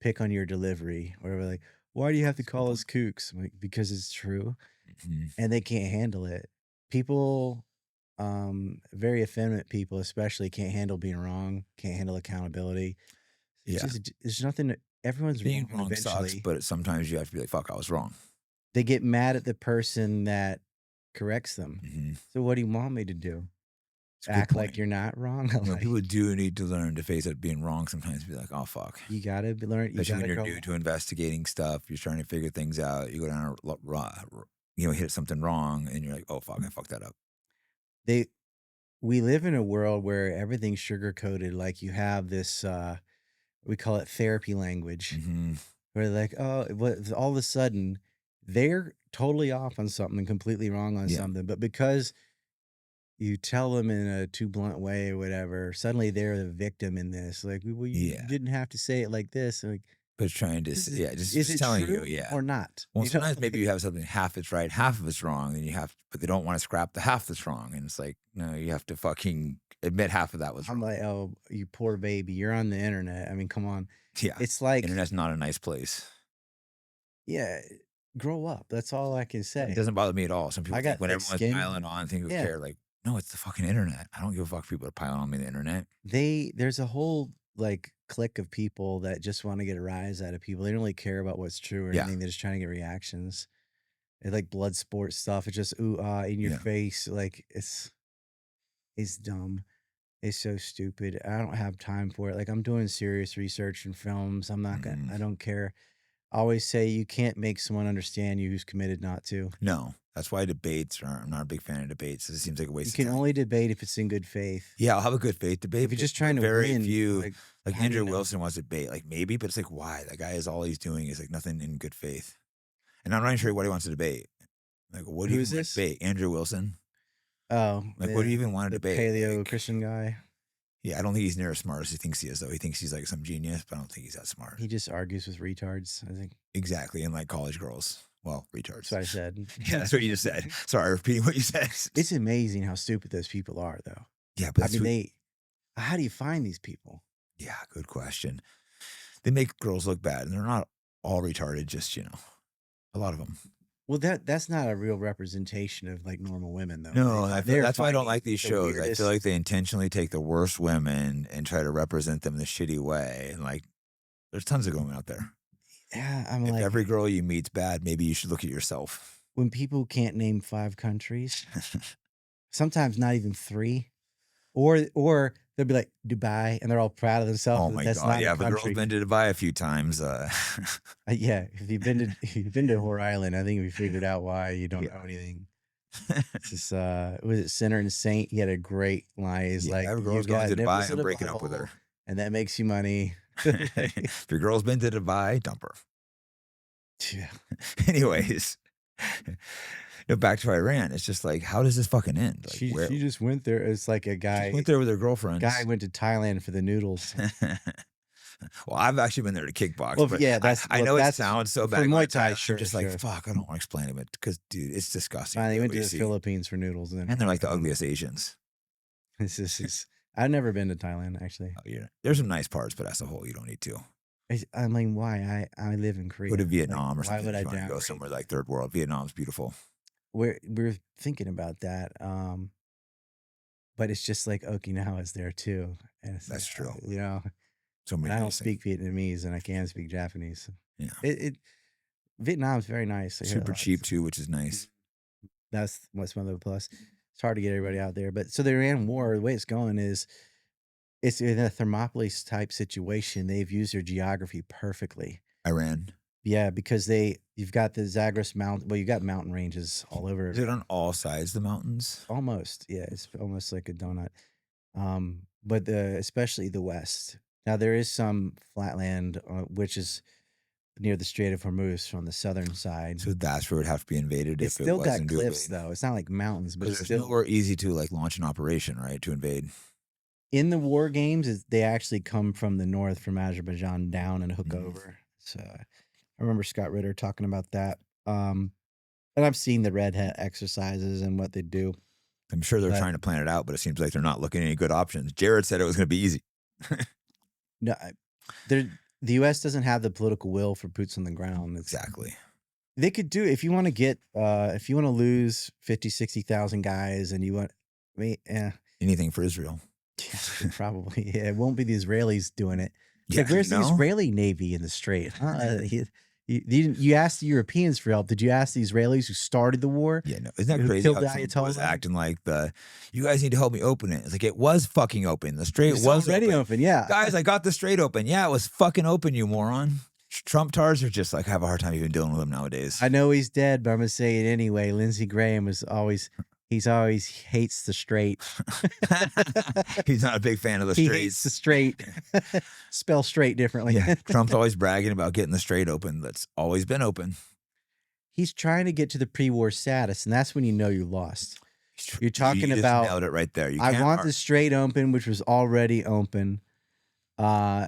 pick on your delivery or they're like, why do you have to call us kooks? I'm like, because it's true. And they can't handle it. People, very effeminate people especially, can't handle being wrong, can't handle accountability. There's nothing. Everyone's being wrong eventually. sucks, but sometimes you have to be like, fuck, I was wrong. They get mad at the person that corrects them. So what do you want me to do? Act like you're not wrong? Like, people do need to learn to face it being wrong sometimes. Be like, oh, fuck. You got to learn. Especially when you're new to investigating stuff. You're trying to figure things out. You go down hit something wrong, and you're like, oh, fuck, I fucked that up. We live in a world where everything's sugar-coated. Like you have this, we call it therapy language, where they're like, oh, all of a sudden, they're totally off on something and completely wrong on something. But because you tell them in a too blunt way or whatever, suddenly they're the victim in this. Like, well, you didn't have to say it like this. Like, but it's trying to, just telling you, or not. Well, sometimes maybe you have something half it's right, half of it's wrong, and but they don't want to scrap the half that's wrong. And it's like, no, you have to fucking admit half of that was wrong. I'm like, oh, you poor baby, you're on the internet. I mean, come on. Yeah. It's like, internet's not a nice place. Yeah. Grow up. That's all I can say. It doesn't bother me at all. Some people think when everyone's piling on, think who care. Like, no, it's the fucking internet. I don't give a fuck if people are piling on me the internet. There's a whole like clique of people that just want to get a rise out of people. They don't really care about what's true or anything. They're just trying to get reactions. It's like blood sport stuff. It's just in your face. Like it's dumb. It's so stupid. I don't have time for it. Like I'm doing serious research in films. I'm not gonna. I don't care. I always say you can't make someone understand you who's committed not to. No, that's why debates are. I'm not a big fan of debates. It seems like a waste of time. You can only debate if it's in good faith. Yeah, I'll have a good faith debate. If you're just trying to win, few, like Andrew Wilson wants to debate, like maybe, but it's like why? That guy is all he's doing is like nothing in good faith, and I'm not even sure what he wants to debate. Like, what do you want to debate? Andrew Wilson. Oh, like what do you even want to debate? Paleo Christian guy. Yeah, I don't think he's near as smart as he thinks he is, though. He thinks he's like some genius, but I don't think he's that smart. He just argues with retards, I think. Exactly, and like college girls. Well, retards. That's what I said. Yeah, that's what you just said. Sorry, repeating what you said. It's amazing how stupid those people are, though. Yeah, but how do you find these people? Yeah, good question. They make girls look bad, and they're not all retarded, just, a lot of them. Well, that's not a real representation of like normal women, though. No, that's why I don't like these shows. I feel like they intentionally take the worst women and try to represent them in a shitty way. And like, there's tons of women out there. Yeah, if every girl you meet's bad, maybe you should look at yourself. When people can't name 5 countries, sometimes not even 3, or they'll be like Dubai, and they're all proud of themselves. Oh my God! Yeah, but girls been to Dubai a few times. Yeah, if you've been to Whore Island, I think we figured out why you don't know anything. It's just was it Sinner and Saint? He had a great line. He's like, every girl's going to Dubai, I'm breaking up with her, and that makes you money. If your girl's been to Dubai, dump her. Yeah. Anyways. Back to Iran. It's just like, how does this fucking end? Like, she just went there. It's like a guy went there with her girlfriend. Guy went to Thailand for the noodles. Well, I've actually been there to kickbox. Well, but yeah, I know it sounds so bad. For Muay Thai, sure. Just like, fuck, I don't want to explain it, because dude, it's disgusting. Finally went to the Philippines for noodles, and they're like the ugliest Asians. I've never been to Thailand actually. Oh, yeah, there's some nice parts, but as a whole, you don't need to. I mean, why? I live in Korea. Go to Vietnam or something. Why would I go somewhere like third world? Vietnam's beautiful. We're thinking about that, but it's just like Okinawa's there too, and that's true. So many. I don't speak Vietnamese, and I can speak Japanese. Yeah, Vietnam's very nice. Super cheap too, which is nice. That's what's one of the plus. It's hard to get everybody out there, but so the Iran war, the way it's going is, it's in a Thermopylae type situation. They've used their geography perfectly. Iran. Yeah, because you've got the Zagros Mountain. Well, you got mountain ranges all over. Is it on all sides of the mountains? Almost, yeah. It's almost like a donut. But especially the west. Now there is some flatland, which is near the Strait of Hormuz on the southern side. So that's where it would have to be invaded It's if it still got wasn't to cliffs invade. though. It's not like mountains, but it's Because still there's nowhere easy to like launch an operation, right? To invade. in the war games. They actually come from the north, from Azerbaijan down and hook over. So I remember Scott Ritter talking about that. And I've seen the Red Hat exercises and what they do. I'm sure they're trying to plan it out, but it seems like they're not looking at any good options. Jared said it was going to be easy. No, the U.S. doesn't have the political will for boots on the ground. Exactly. They could do, if you want to get, if you want to lose 50, 60,000 guys and you want, anything for Israel. Probably. Yeah, it won't be the Israelis doing it. Yeah, Like, where's the Israeli Navy in the Strait? You asked the Europeans for help. Did you ask the Israelis who started the war? Yeah, no. Isn't that crazy? Killed the Ayatollah was Ayatollah? acting like you guys need to help me open it. It's like, it was fucking open. The Strait was already open. Yeah. Guys, I got the Strait open. Yeah, it was fucking open, you moron. Trump tars are just like, I have a hard time even dealing with them nowadays. I know he's dead, but I'm going to say it anyway. Lindsey Graham always hates the Strait. He's not a big fan of the Strait. He hates the Strait. Spell straight differently. Yeah, Trump's always bragging about getting the Strait open. That's always been open. He's trying to get to the pre-war status, and that's when you know you lost. You're talking about nailed it right there. I want the Strait open, which was already open.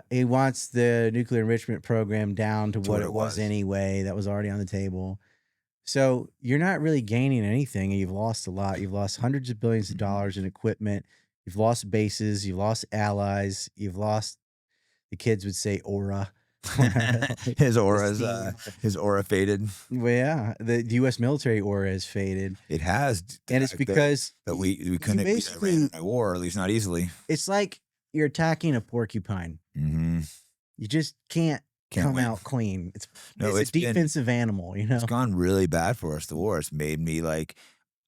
He wants the nuclear enrichment program down to what it was anyway. That was already on the table. So you're not really gaining anything, and you've lost a lot. You've lost hundreds of billions of dollars in equipment. You've lost bases. You've lost allies. You've lost, the kids would say, aura. His aura faded. Well, yeah, the U.S. military aura has faded. It has, and it's because that we couldn't beat Iran in a war, at least not easily. It's like you're attacking a porcupine. You just can't come out clean. It's a defensive animal, you know. It's gone really bad for us, the war. It's made me like,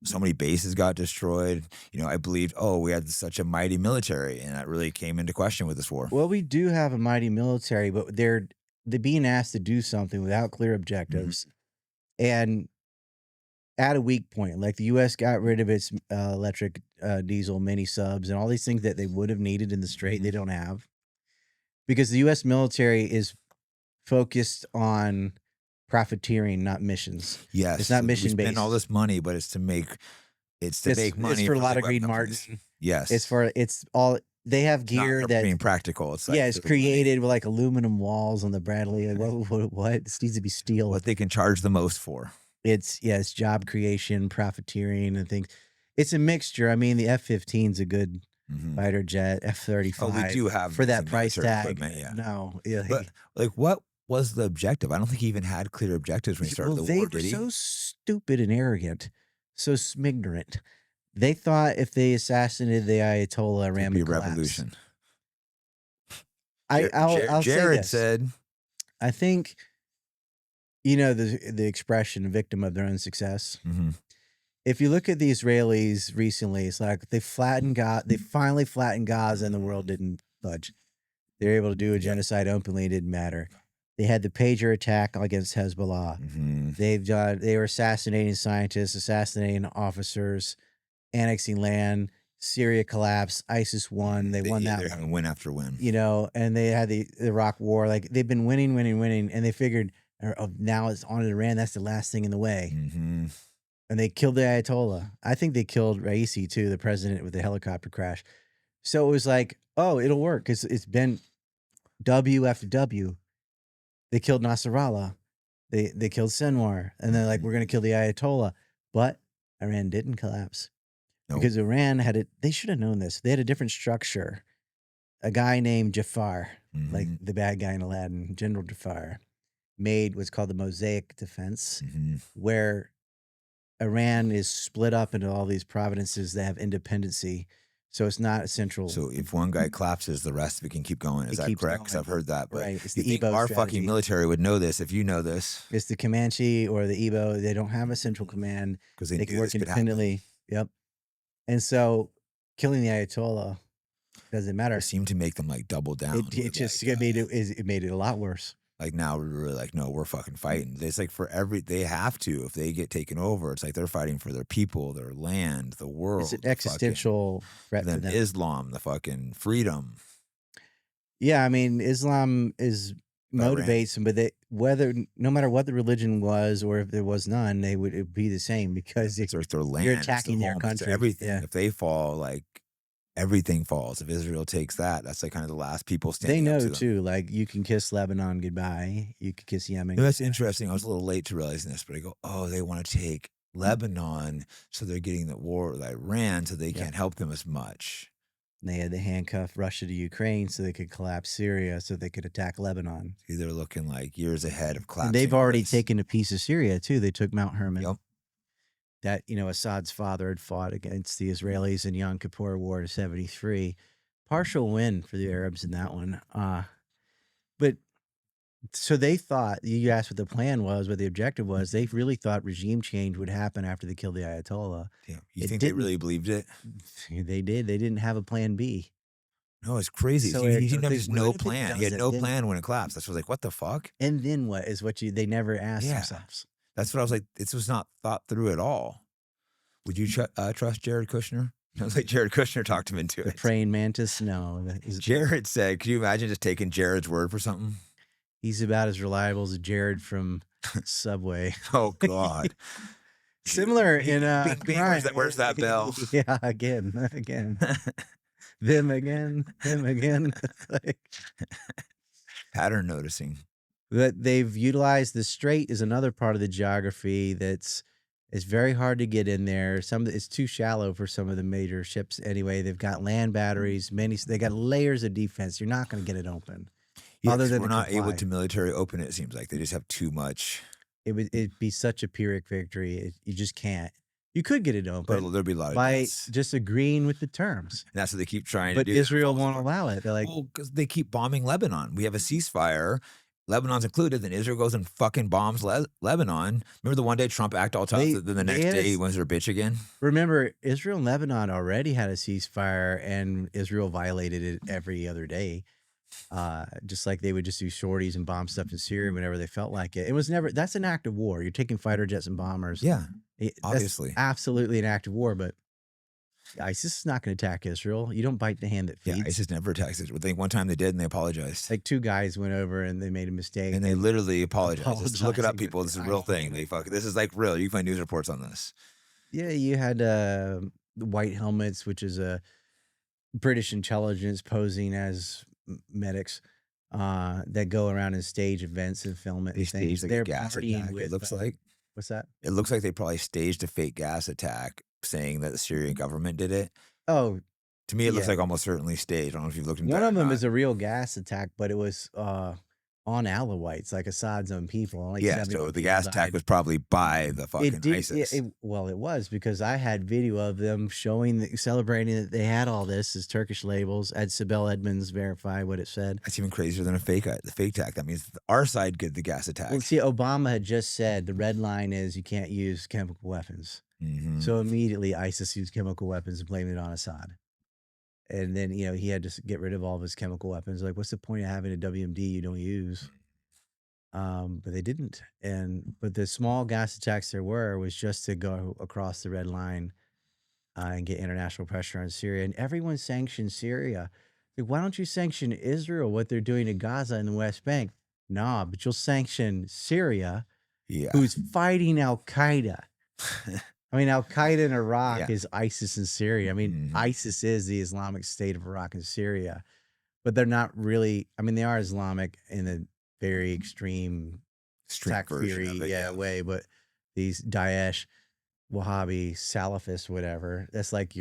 so many bases got destroyed. You know, I believed, we had such a mighty military, and that really came into question with this war. Well, we do have a mighty military, but they're being asked to do something without clear objectives, and at a weak point. Like the U.S. got rid of its electric diesel mini subs and all these things that they would have needed in the Strait. They don't have, because the U.S. military is focused on profiteering, not missions. Yes, it's not mission based. Spend all this money, but it's to make money. It's for a lot of Green Martin. Yes, it's all they have gear that's being practical. It's like, it's created with like aluminum walls on the Bradley. Like, what? This needs to be steel. What they can charge the most for. It's job creation, profiteering, and things. It's a mixture. I mean, the F-15 is a good fighter jet. F-35. We do have for that price tag. Yeah. No, but like, what was the objective? I don't think he even had clear objectives when he started the war. Did he? They were so stupid and arrogant, so smignorant. They thought if they assassinated the Ayatollah, Iran would collapse. Revolution. Jared said, I think, you know, the expression "victim of their own success." If you look at the Israelis recently, it's like they finally flattened Gaza, and the world didn't budge. They were able to do a genocide openly; it didn't matter. They had the pager attack against Hezbollah. They were assassinating scientists, assassinating officers, annexing land. Syria collapsed. ISIS won. They won that. They're having win after win. You know, and they had the Iraq War. Like, they've been winning, and they figured, now it's on to Iran. That's the last thing in the way. And they killed the Ayatollah. I think they killed Raisi too, the president, with the helicopter crash. So it was like, it'll work. It's been W after W. They killed Nasrallah. They killed Sinwar. And they're like, we're going to kill the Ayatollah. But Iran didn't collapse. Nope. Because Iran they should have known this. They had a different structure. A guy named Jafar, like the bad guy in Aladdin, General Jafar, made what's called the Mosaic Defense, where Iran is split up into all these provinces that have independency. So it's not a central. So if one guy collapses, the rest of it can keep going. Is that correct? Because I've heard that. But right. It's you think our fucking military would know this if you know this. It's the Comanche or the Igbo. They don't have a central command. Because they can work independently. Yep. And so killing the Ayatollah doesn't matter. It seemed to make them like double down. It just made it a lot worse. Like now we're really like, no, we're fucking fighting. It's like they have to, if they get taken over, it's like they're fighting for their people, their land, the world. It's an existential threat to them. Islam, the fucking freedom. Yeah, I mean, Islam is motivates them, but no matter what the religion was or if there was none, it would be the same because it's their land. You're attacking their country. Everything. Yeah. If they fall, like everything falls. If Israel takes that's like kind of the last people standing. They know up to them. too. Like you can kiss Lebanon goodbye. You can kiss Yemen. That's interesting. I was a little late to realizing this, but I go, oh, they want to take Lebanon, so they're getting the war with Iran, so they can't help them as much. They had to handcuff Russia to Ukraine so they could collapse Syria so they could attack Lebanon. See, they're looking like years ahead of collapsing. And they've already taken a piece of Syria too. They took Mount Hermon. Yep. That, Assad's father had fought against the Israelis in Yom Kippur War of 73. Partial win for the Arabs in that one. But so they thought, you asked what the plan was, what the objective was. They really thought regime change would happen after they killed the Ayatollah. Yeah. You think they really believed it? They did. They didn't have a plan B. No, it's crazy. So he had no plan. He had no plan when it collapsed. That's what I was like, what the fuck? And then what is what they never asked themselves. That's what I was like. This was not thought through at all. Would you trust Jared Kushner? I was like, Jared Kushner talked him into it. The praying mantis? No. Jared said, could you imagine just taking Jared's word for something? He's about as reliable as Jared from Subway. Oh, God. Similar in where's that bell? Yeah, again. Them again. Like, pattern noticing. That they've utilized the strait is another part of the geography it's very hard to get in there. It's too shallow for some of the major ships anyway. They've got land batteries, they got layers of defense. You're not going to get it open. Yeah, other than we're not able to military open it seems like. They just have too much. It'd be such a Pyrrhic victory. You just can't. You could get it open. But there'd be a lot of by just agreeing with the terms. And that's what they keep trying to do. But Israel won't allow it. They're like, because they keep bombing Lebanon. We have a ceasefire. Lebanon's included, then Israel goes and fucking bombs Lebanon. Remember the one day Trump acted all tough, then the next day he wins their bitch again? Remember, Israel and Lebanon already had a ceasefire, and Israel violated it every other day. Just like they would just do sorties and bomb stuff in Syria whenever they felt like it. It was never, that's an act of war. You're taking fighter jets and bombers. Yeah, obviously. Absolutely an act of war, but ISIS is not going to attack Israel. You don't bite the hand that feeds. Yeah, ISIS never attacks Israel. I think one time they did, and they apologized. Like 2 guys went over and they made a mistake. And they literally apologized. Just look it up, people. This is a real thing. This is like real. You can find news reports on this. Yeah, you had the White Helmets, which is a British intelligence posing as medics that go around and stage events and film it. They staged a gas attack, it looks like. What's that? It looks like they probably staged a fake gas attack, saying that the Syrian government did it. Oh, to me, it looks like almost certainly staged. I don't know if you've looked into one that. One of them is a real gas attack, but it was on Alawites, like Assad's own people. Like so the gas attack was probably by the fucking ISIS. Well, it was because I had video of them celebrating that they had all this as Turkish labels. I had Sibel Edmonds verify what it said. That's even crazier than the fake attack. That means our side did the gas attack. Well, see, Obama had just said the red line is you can't use chemical weapons. Mm-hmm. So immediately ISIS used chemical weapons and blamed it on Assad. And then, he had to get rid of all of his chemical weapons. Like, what's the point of having a WMD you don't use? But they didn't. But the small gas attacks there was just to go across the red line and get international pressure on Syria. And everyone sanctioned Syria. Like, why don't you sanction Israel, what they're doing to Gaza and the West Bank? Nah, but you'll sanction Syria, who's fighting Al-Qaeda. I mean, Al-Qaeda in Iraq is ISIS in Syria. I mean, ISIS is the Islamic State of Iraq and Syria, but they're not really, they are Islamic in a very extreme takfiri way, but these Daesh, Wahhabi, Salafist, whatever, that's like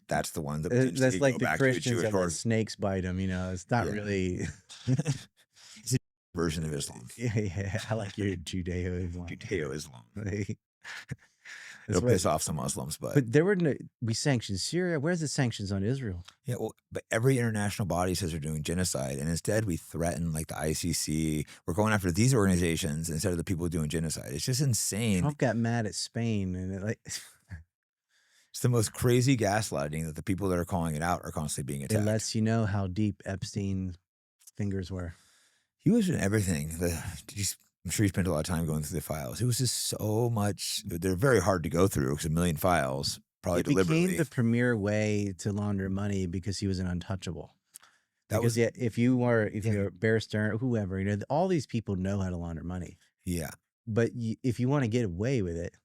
that's the one that's like the Christians that let snakes bite them, it's not really. It's a version of Islam. Yeah, I like your Judeo-Islam. It'll piss off some Muslims, but we sanctioned Syria. Where's the sanctions on Israel? Yeah, well, but every international body says they're doing genocide, and instead we threaten like the ICC. We're going after these organizations instead of the people doing genocide. It's just insane. Trump got mad at Spain, and it's the most crazy gaslighting that the people that are calling it out are constantly being attacked. It lets you know how deep Epstein fingers were. He was in everything. I'm sure he spent a lot of time going through the files. It was just so much. They're very hard to go through because a million files, probably It deliberately. became the premier way to launder money because he was an untouchable. That Because was if you're Bear Stearns, whoever, all these people know how to launder money. yeah. But if you want to get away with it,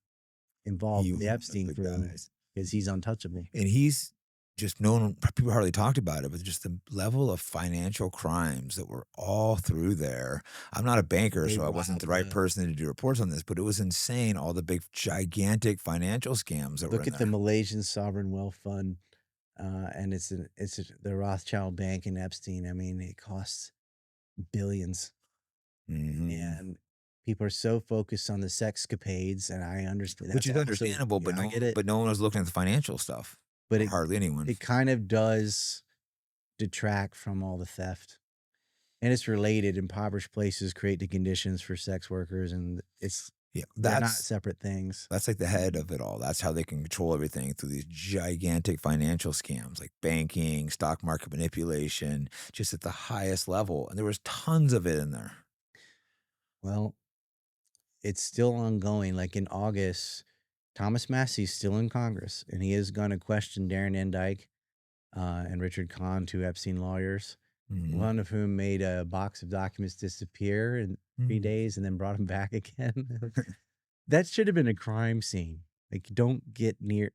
involve You- the Epstein the crew guys. because he's untouchable. And he's just known, people hardly talked about it, but just the level of financial crimes that were all through there. I'm not a banker, They so I wasn't the right robbed, person to do reports on this, but it was insane. All the big, gigantic financial scams that were Look in at there. the Malaysian Sovereign Wealth Fund, and it's the Rothschild Bank and Epstein. I mean, it costs billions, and people are so focused on the sexcapades, and I understand, Which is understandable, but no one was looking at the financial stuff. But hardly anyone. It kind of does detract from all the theft, and it's related. Impoverished places create the conditions for sex workers, and they're not separate things. That's like the head of it all. That's how they can control everything through these gigantic financial scams like banking, stock market manipulation, just at the highest level. And there was tons of it in there. Well, it's still ongoing. Like in August, Thomas Massey's still in Congress, and he is going to question Darren Endyke and Richard Kahn, two Epstein lawyers, one of whom made a box of documents disappear in 3 days and then brought them back again. That should have been a crime scene. Like, don't get near.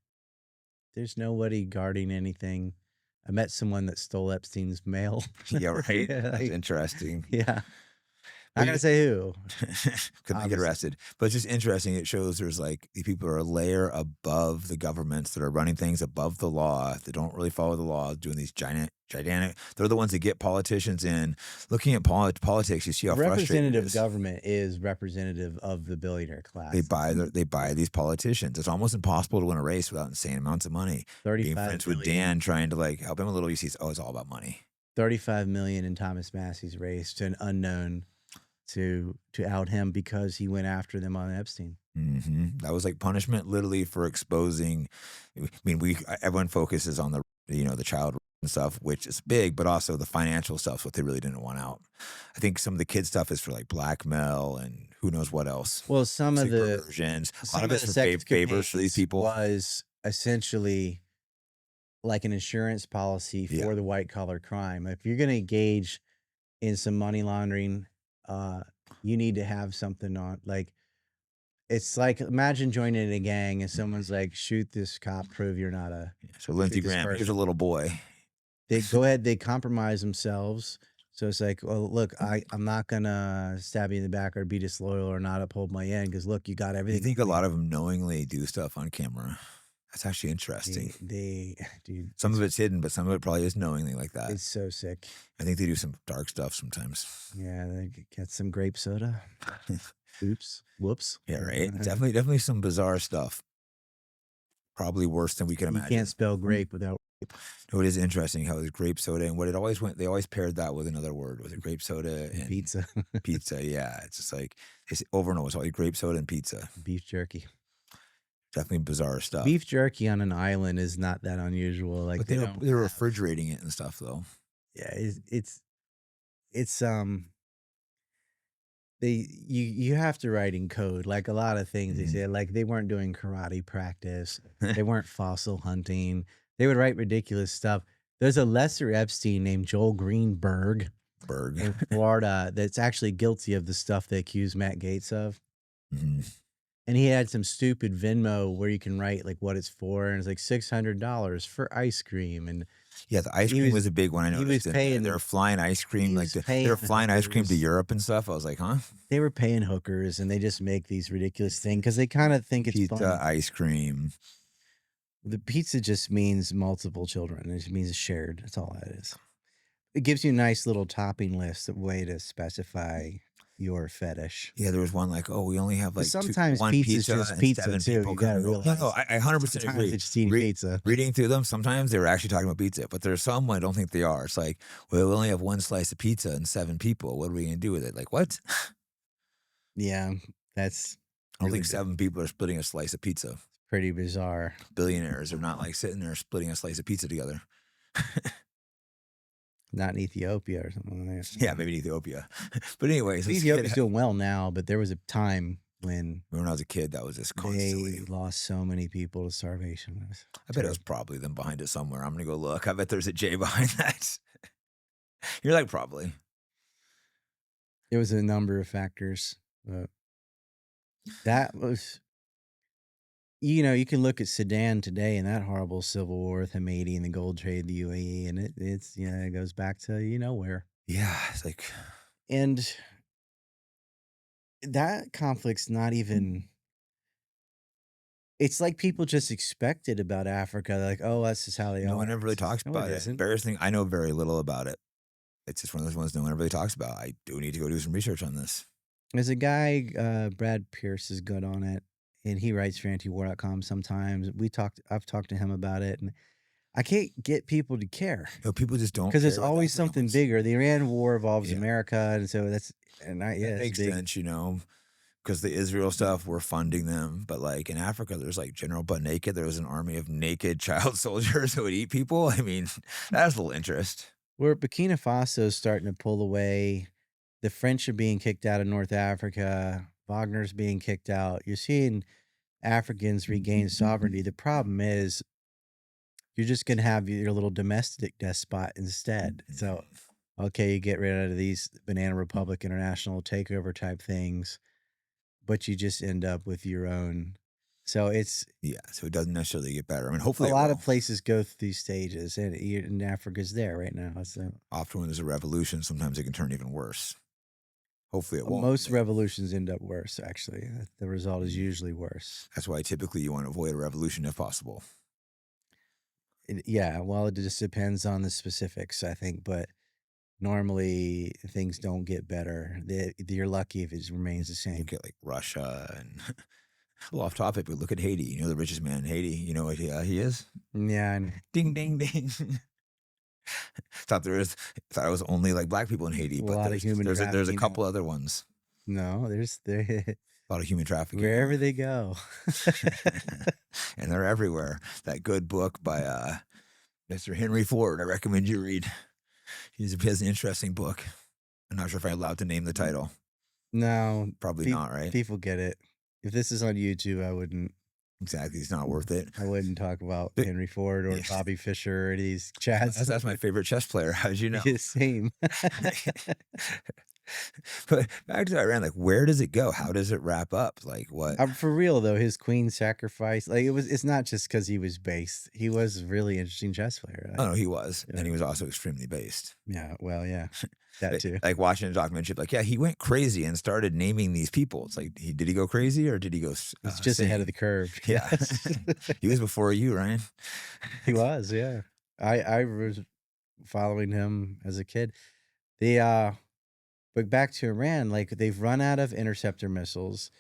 There's nobody guarding anything. I met someone that stole Epstein's mail. Yeah, right. Yeah, That's interesting. Yeah. I'm not gonna say who. Couldn't get arrested. But it's just interesting. It shows there's like these people are a layer above the governments that are running things above the law. They don't really follow the law, doing these gigantic. They're the ones that get politicians in. Looking at politics, you see how frustrating representative government is representative of the billionaire class. They buy these politicians. It's almost impossible to win a race without insane amounts of money. Being friends with Dan, trying to like help him a little, you see, it's all about money. $35 million in Thomas Massey's race to an unknown to out him because he went after them on Epstein. That was like punishment, literally, for exposing. I mean, everyone focuses on the child and stuff, which is big, but also the financial stuff, what they really didn't want out. I think some of the kid stuff is for like blackmail and who knows what else. Well, some of the versions, a lot of it's for favors for these people. Was essentially like an insurance policy for the white collar crime. If you're going to engage in some money laundering, you need to have something on. Like, it's like, imagine joining a gang and someone's like, shoot this cop, prove you're not a. So Lindsey Graham, here's a little boy. They go ahead, they compromise themselves. So it's like, well, look, I'm not gonna stab you in the back or be disloyal or not uphold my end because look, you got everything. You think a lot of them knowingly do stuff on camera? That's actually interesting. Dude, some of it's hidden, but some of it probably is knowingly like that. It's so sick. I think they do some dark stuff sometimes. Yeah, they get some grape soda. Oops. Whoops. Yeah, right. Definitely some bizarre stuff. Probably worse than we could imagine. You can't spell grape without. No, it is interesting how there's grape soda and what it always went. They always paired that with another word. Was it grape soda and pizza? Pizza, yeah. It's just like it's over and over. It's always grape soda and pizza. Beef jerky. Definitely bizarre stuff. Beef jerky on an island is not that unusual. Like, but they're refrigerating it and stuff, though. Yeah, it's you have to write in code. Like a lot of things they said, like they weren't doing karate practice, they weren't fossil hunting. They would write ridiculous stuff. There's a lesser Epstein named Joel Greenberg in Florida that's actually guilty of the stuff they accused Matt Gaetz of. And he had some stupid Venmo where you can write like what it's for, and it's like $600 for ice cream. And yeah, the ice cream was a big one. I know they're flying ice cream, like they're flying ice cream to Europe and stuff. I was like, huh? They were paying hookers, and they just make these ridiculous things because they kind of think it's pizza, fun. Ice cream. The pizza just means multiple children. It just means shared. That's all that is. It gives you a nice little topping list, a way to specify your fetish. Yeah, there was one like, oh, we only have like sometimes pizza's just pizza too. You gotta realize. No, I 100% agree. Just eating pizza. Reading through them, sometimes they were actually talking about pizza, but there's some I don't think they are. It's like, well, we only have one slice of pizza and 7 people. What are we gonna do with it? Like what? Yeah, that's. I don't think 7 people are splitting a slice of pizza. Pretty bizarre. Billionaires are not like sitting there splitting a slice of pizza together. Not in Ethiopia or something like that. Yeah, maybe in Ethiopia. But anyways, Ethiopia's doing well now, but there was a time when I was a kid, that was just they constantly. lost so many people to starvation. I bet it was probably them behind it somewhere. I'm gonna go look. I bet there's a J behind that. You're like, probably. It was a number of factors, but that was, you can look at Sudan today and that horrible civil war with Hamidi and the gold trade, the UAE, and it's it goes back to where. Yeah, it's like, and that conflict's not even. It's like people just expect it about Africa. They're like, oh, that's just how they are. no one ever really talks about it. Embarrassing. I know very little about it. It's just one of those ones no one really talks about. I do need to go do some research on this. There's a guy, Brad Pierce is good on it, and he writes for antiwar.com sometimes. I've talked to him about it, and I can't get people to care. No, people just don't, because it's always something bigger. The Iran war involves America, and so that makes sense, because the Israel stuff, we're funding them, but like in Africa, there's like General Butt Naked. There was an army of naked child soldiers who would eat people. I mean, that's a little interest. Where Burkina Faso is starting to pull away. The French are being kicked out of North Africa. Wagner's being kicked out. You're seeing Africans regain sovereignty. The problem is you're just going to have your little domestic despot instead. So, okay, you get rid of these Banana Republic International takeover type things, but you just end up with your own. So it's... Yeah, so it doesn't necessarily get better. I mean, hopefully a lot of places go through these stages, and Africa's there right now. So often when there's a revolution, sometimes it can turn even worse. Hopefully it won't. Most revolutions end up worse, actually. The result is usually worse. That's why typically you want to avoid a revolution if possible. Yeah, well, it just depends on the specifics, I think. But normally things don't get better. You're lucky if it remains the same. You get like Russia and... A little off topic, but look at Haiti. The richest man in Haiti. You know what he is? Yeah. Ding, ding, ding. Thought it was only like black people in Haiti, but there's a couple other ones. No, there's a lot of human trafficking wherever they go, and they're everywhere. That good book by Mr. Henry Ford, I recommend you read. He has an interesting book. I'm not sure if I'm allowed to name the title. No, probably not. Right? People get it. If this is on YouTube, I wouldn't. Exactly, it's not worth it. I wouldn't talk about Henry Ford or Bobby Fischer or these chats. That's my favorite chess player. How'd you know? Same. But back to Iran, like, where does it go? How does it wrap up? Like, what? For real though, his queen sacrifice, like it's not just because he was based. He was a really interesting chess player. Like, no, he was, and he was also extremely based. Yeah, well, yeah, that too. Like watching a documentary, like, he went crazy and started naming these people. It's like, did he go crazy or did he go? It's just ahead of the curve. Yeah, he was before you, Ryan. He was, yeah. I was following him as a kid. But back to Iran, like they've run out of interceptor missiles.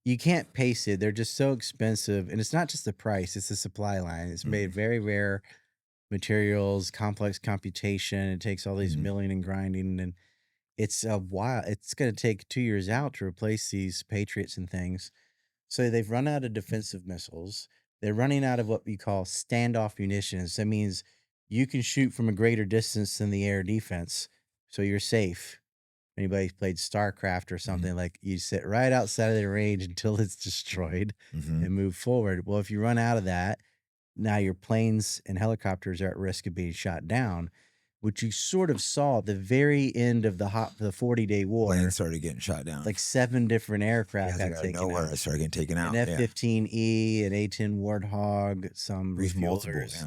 You can't pace it. They're just so expensive. And it's not just the price, it's the supply line. It's made very rare materials, complex computation. It takes all these milling and grinding. And it's a while. It's going to take 2 years out to replace these Patriots and things. So they've run out of defensive missiles. They're running out of what we call standoff munitions. That means you can shoot from a greater distance than the air defense. So you're safe. Anybody's played StarCraft or something, like you sit right outside of the range until it's destroyed and move forward. Well, if you run out of that, now your planes and helicopters are at risk of being shot down, which you sort of saw at the very end of the 40-day war. Planes started getting shot down. Like 7 different aircraft got taken out. It started getting taken out. An F-15E, an A-10 Warthog, some refuelers,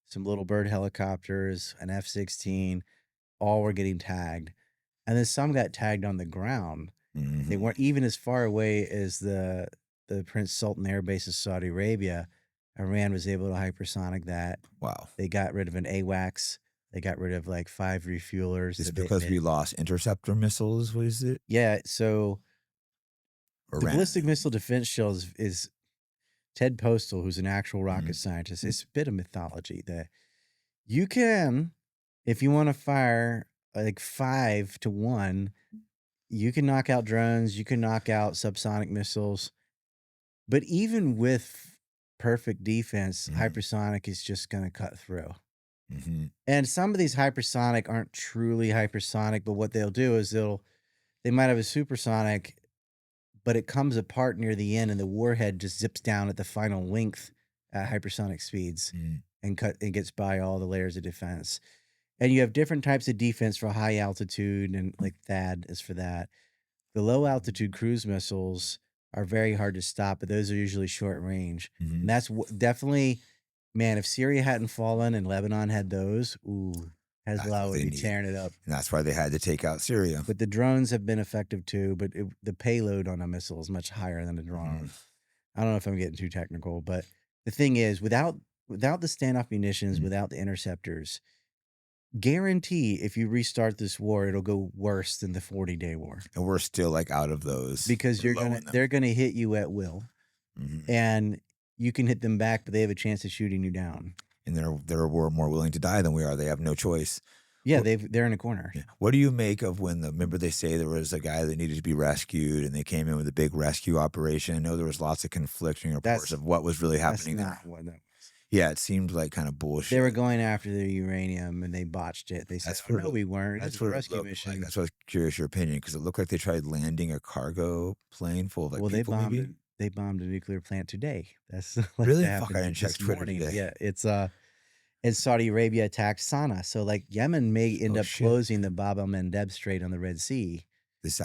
some Little Bird helicopters, an F-16, all were getting tagged. And then some got tagged on the ground. They weren't even as far away as the Prince Sultan Air Base of Saudi Arabia. Iran was able to hypersonic that. Wow. They got rid of an AWACS. They got rid of like 5 refuelers. It's because we lost interceptor missiles, what is it? Yeah, so the ballistic missile defense shield is Ted Postal, who's an actual rocket scientist. It's a bit of mythology that you can, if you want to fire like 5 to 1, you can knock out drones, you can knock out subsonic missiles. But even with perfect defense, hypersonic is just going to cut through. And some of these hypersonic aren't truly hypersonic, but what they'll do is they might have a supersonic, but it comes apart near the end, and the warhead just zips down at the final length at hypersonic speeds and gets by all the layers of defense. And you have different types of defense for high altitude, and like THAAD is for that. The low altitude cruise missiles are very hard to stop, but those are usually short range. And that's definitely, man, if Syria hadn't fallen and Lebanon had those, Hezbollah would be tearing it up. And that's why they had to take out Syria. But the drones have been effective too, but the payload on a missile is much higher than a drone. I don't know if I'm getting too technical, but the thing is, without the standoff munitions, without the interceptors, guarantee if you restart this war, it'll go worse than the 40-day war. And we're still like out of those. Because they're gonna hit you at will. And you can hit them back, but they have a chance of shooting you down. And they're more willing to die than we are. They have no choice. Yeah, they're in a corner. Yeah. What do you make of when remember they say there was a guy that needed to be rescued and they came in with a big rescue operation? I know there was lots of conflicting reports of what was really happening there. Yeah, it seemed like kind of bullshit. They were going after the uranium and they botched it. They said, no, we weren't. That's what a rescue mission. Like. That's what I was curious your opinion, because it looked like they tried landing a cargo plane full of people. They bombed a nuclear plant today. That's really fuck. I didn't check Twitter today. Yeah, it's and Saudi Arabia attacked Sana'a. So like Yemen may end up closing the Bab el-Mandeb Strait on the Red Sea.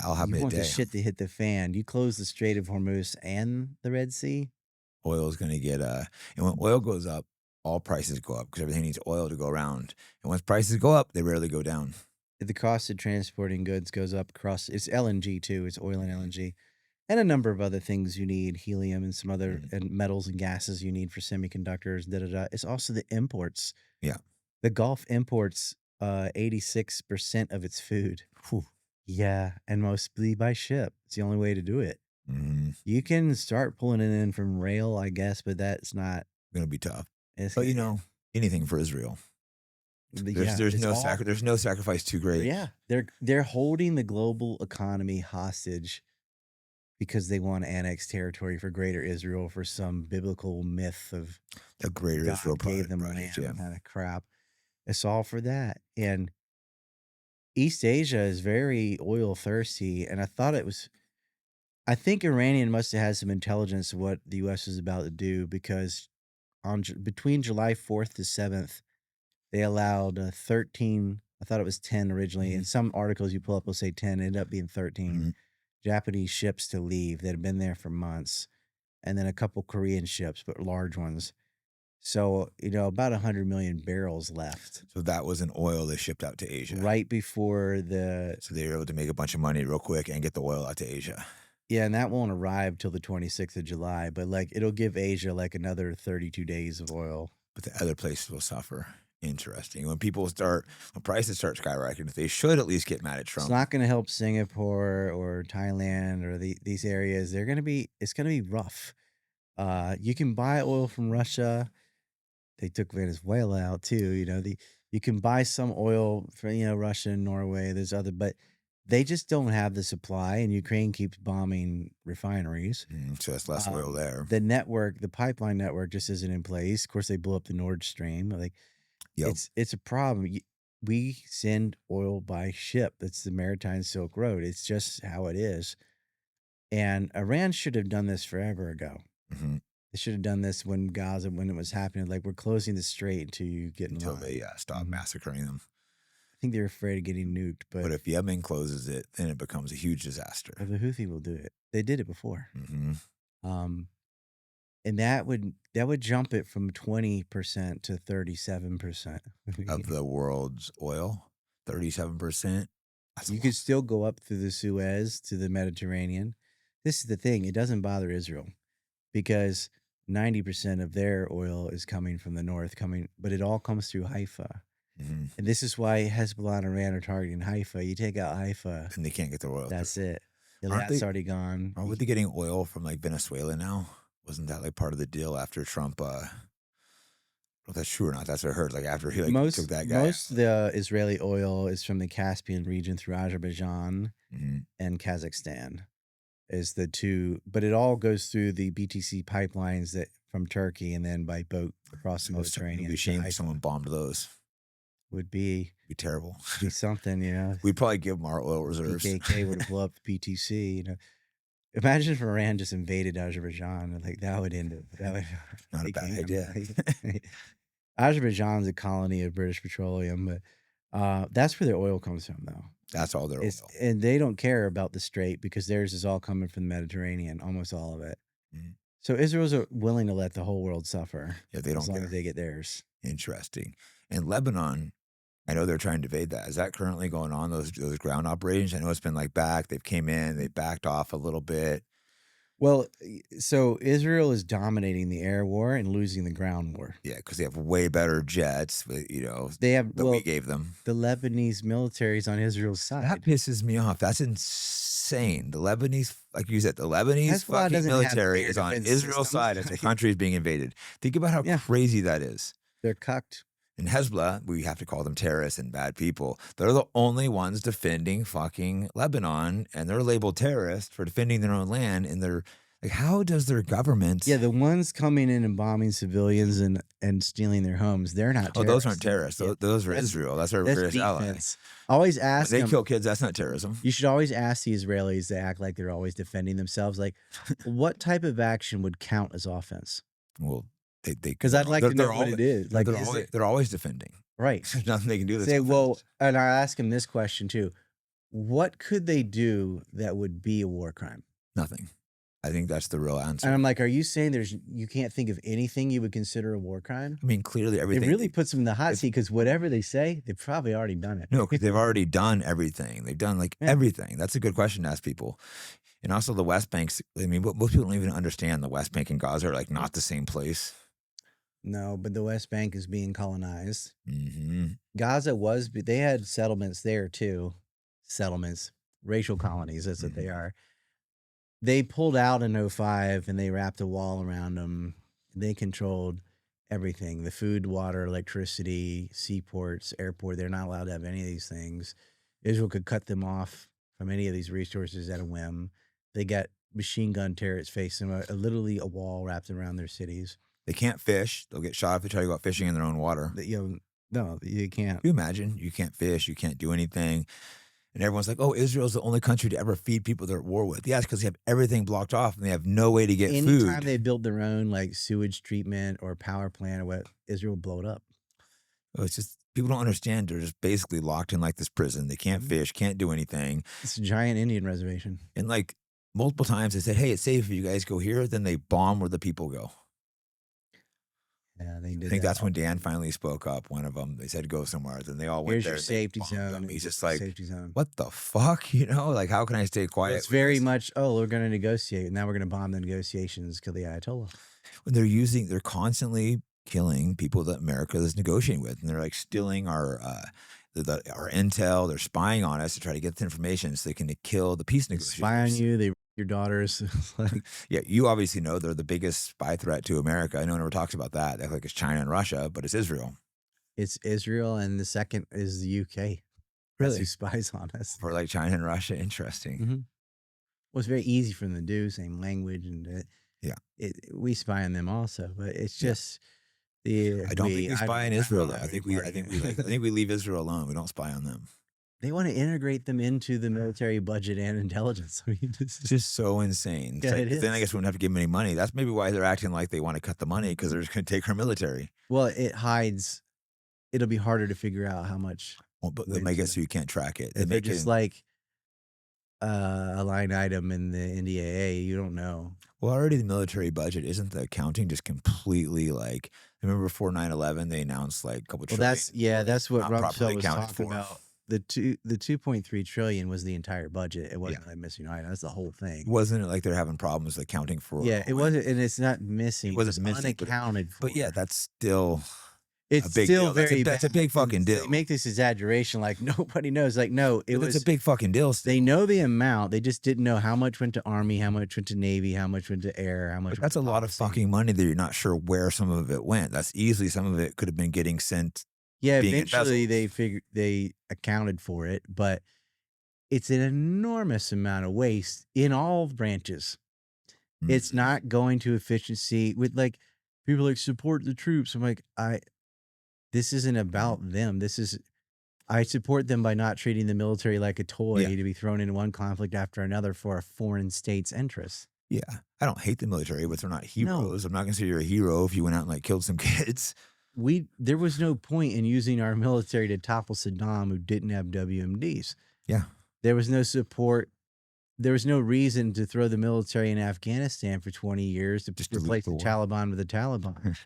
I'll have you want the shit to hit the fan. You close the Strait of Hormuz and the Red Sea. Oil is going to get and when oil goes up, all prices go up because everything needs oil to go around. And once prices go up, they rarely go down. The cost of transporting goods goes up across. It's LNG too. It's oil and LNG. And a number of other things you need, helium and some other and metals and gases you need for semiconductors, It's also the imports. Yeah. The Gulf imports 86% of its food. Whew. Yeah, and mostly by ship. It's the only way to do it. You can start pulling it in from rail, I guess, but that's not going to be tough. But anything for Israel. There's no sacrifice too great. Yeah, they're holding the global economy hostage because they want to annex territory for Greater Israel for some biblical myth of the Greater God Israel gave them land kind of crap. It's all for that. And East Asia is very oil thirsty, and I think Iranian must have had some intelligence of what the U.S. was about to do, because between July 4th to 7th, they allowed 13, I thought it was 10 originally. In some articles you pull up will say 10, it ended up being 13 Japanese ships to leave that had been there for months. And then a couple Korean ships, but large ones. So, about 100 million barrels left. So that was an oil they shipped out to Asia. Right before So they were able to make a bunch of money real quick and get the oil out to Asia. Yeah, and that won't arrive till the 26th of July, but it'll give Asia another 32 days of oil. But the other places will suffer. Interesting. When prices start skyrocketing, they should at least get mad at Trump. It's not going to help Singapore or Thailand or these areas. It's going to be rough. You can buy oil from Russia. They took Venezuela out too. You can buy some oil from Russia and Norway. There's other, but they just don't have the supply, and Ukraine keeps bombing refineries. So that's less oil there. The pipeline network just isn't in place. Of course, they blew up the Nord Stream. It's a problem. We send oil by ship. That's the Maritime Silk Road. It's just how it is. And Iran should have done this forever ago. They should have done this when it was happening. We're closing the strait until you get in line. Until they stop massacring them. I think they're afraid of getting nuked. But if Yemen closes it, then it becomes a huge disaster. The Houthi will do it. They did it before. And that would jump it from 20% to 37% of the world's oil. 37%. You could still go up through the Suez to the Mediterranean. This is the thing. It doesn't bother Israel because 90% of their oil is coming from the north, but it all comes through Haifa. And this is why Hezbollah and Iran are targeting Haifa. You take out Haifa, and they can't get their oil. That's it. That's already gone. Aren't they getting oil from Venezuela now? Wasn't that part of the deal after Trump? Well, that's true or not? That's what I heard. After he took that guy. Most of the Israeli oil is from the Caspian region through Azerbaijan and Kazakhstan. Is the two, but it all goes through the BTC pipelines from Turkey and then by boat across the Mediterranean. It'd be a shame if someone bombed those. would be terrible. something, you know. We'd probably give them our oil reserves. PKK would blow up the PTC, you know. Imagine if Iran just invaded Azerbaijan. Like, that would end it. That would Not a bad idea. Azerbaijan's a colony of British Petroleum, but that's where their oil comes from, though. That's all their oil. And they don't care about the Strait because theirs is all coming from the Mediterranean, almost all of it. Mm-hmm. So Israel's willing to let the whole world suffer. Yeah, they don't as long as they get theirs. Interesting. And Lebanon, I know they're trying to invade that. Is that currently going on, those ground operations? I know it's been like back. They've came in, they backed off a little bit. Well, so Israel is dominating the air war and losing the ground war. Yeah, because they have way better jets, you know, they have, that we gave them. The Lebanese military is on Israel's side. That pisses me off. That's insane. The Lebanese, like you said, the Lebanese fucking military is on Israel's side as the country is being invaded. Think about how crazy that is. They're cucked. And Hezbollah, we have to call them terrorists and bad people. They're the only ones defending fucking Lebanon, and they're labeled terrorists for defending their own land. And they're like, how does their government? Yeah, the ones coming in and bombing civilians and stealing their homes, they're not terrorists. Oh, those aren't terrorists. Yeah. Those are Israel. That's our greatest ally. Always ask them. They kill kids. That's not terrorism. You should always ask the Israelis to act like they're always defending themselves. Like, what type of action would count as offense? Well, because I'd like to know what it is. Like, they're always defending. Right. There's nothing they can do. Say, well, and I ask him this question too: what could they do that would be a war crime? Nothing. I think that's the real answer. And I'm like, are you saying you can't think of anything you would consider a war crime? I mean, clearly everything. It really puts them in the hot seat because whatever they say, they've probably already done it. No, because they've already done everything. They've done everything. That's a good question to ask people. And also the West Bank's. I mean, most people don't even understand the West Bank and Gaza are like not the same place. No, but the West Bank is being colonized. Mm-hmm. Gaza they had settlements there too. Settlements, racial colonies, that's what they are. They pulled out in 2005 and they wrapped a wall around them. They controlled everything: the food, water, electricity, seaports, airport. They're not allowed to have any of these things. Israel could cut them off from any of these resources at a whim. They got machine gun turrets facing them, literally a wall wrapped around their cities. They can't fish. They'll get shot if they try to go out fishing in their own water. No, you can't. Can you imagine? You can't fish. You can't do anything. And everyone's like, oh, Israel's the only country to ever feed people they're at war with. Yeah, it's because they have everything blocked off and they have no way to get food. Anytime they build their own sewage treatment or power plant or what, Israel will blow it up. Oh, it's just, people don't understand. They're just basically locked in this prison. They can't fish, can't do anything. It's a giant Indian reservation. And multiple times they said, hey, it's safe if you guys go here. Then they bomb where the people go. Yeah, they did. I think that's when Dan finally spoke up. One of them, they said go somewhere. Then they all went there. Here's your safety zone. He's just like, safety zone. What the fuck? How can I stay quiet? It's very much, we're going to negotiate. Now we're going to bomb the negotiations, kill the Ayatollah. When they're constantly killing people that America is negotiating with. And they're stealing our intel. They're spying on us to try to get the information so they can kill the peace negotiators. Spy on you. They your daughters. Yeah, you obviously know they're the biggest spy threat to America. No one ever talks about that. They it's China and Russia, but it's Israel. It's Israel, and the second is the UK. Really? That's who spies on us. For China and Russia. Interesting. Mm-hmm. Well, it's very easy for them to do, same language, and we spy on them also. But it's just I don't think we spy on Israel. I think we leave Israel alone. We don't spy on them. They want to integrate them into the military budget and intelligence. I mean, it's just so insane. Yeah, it is. Then I guess we wouldn't have to give them any money. That's maybe why they're acting like they want to cut the money, because they're just going to take our military. Well, it'll be harder to figure out how much. Well, but they make it so you can't track it. If they're just a line item in the NDAA, you don't know. Well, already the military budget, isn't the accounting just completely I remember before 9/11, they announced a couple trillion. That's what Rumsfeld was talking about. The 2.3 trillion was the entire budget. It wasn't missing item. That's the whole thing. Wasn't it they're having problems accounting for? Yeah, it wasn't, and it's not missing. It was unaccounted for. But yeah, that's still. It's a big still deal. very. That's a big fucking deal. They make this exaggeration nobody knows. No, it's a big fucking deal. Still. They know the amount. They just didn't know how much went to Army, how much went to Navy, how much went to Air, how much. But that's a lot of fucking money that you're not sure where some of it went. That's easily some of it could have been getting sent. Yeah, eventually they accounted for it, but it's an enormous amount of waste in all branches. Mm-hmm. It's not going to efficiency with people support the troops. I'm this isn't about them. I support them by not treating the military like a toy to be thrown into one conflict after another for a foreign state's interests. Yeah. I don't hate the military, but they're not heroes. No. I'm not going to say you're a hero if you went out and like killed some kids. There was no point in using our military to topple Saddam, who didn't have WMDs. Yeah. There was no support. There was no reason to throw the military in Afghanistan for 20 years to just replace the Taliban with the Taliban.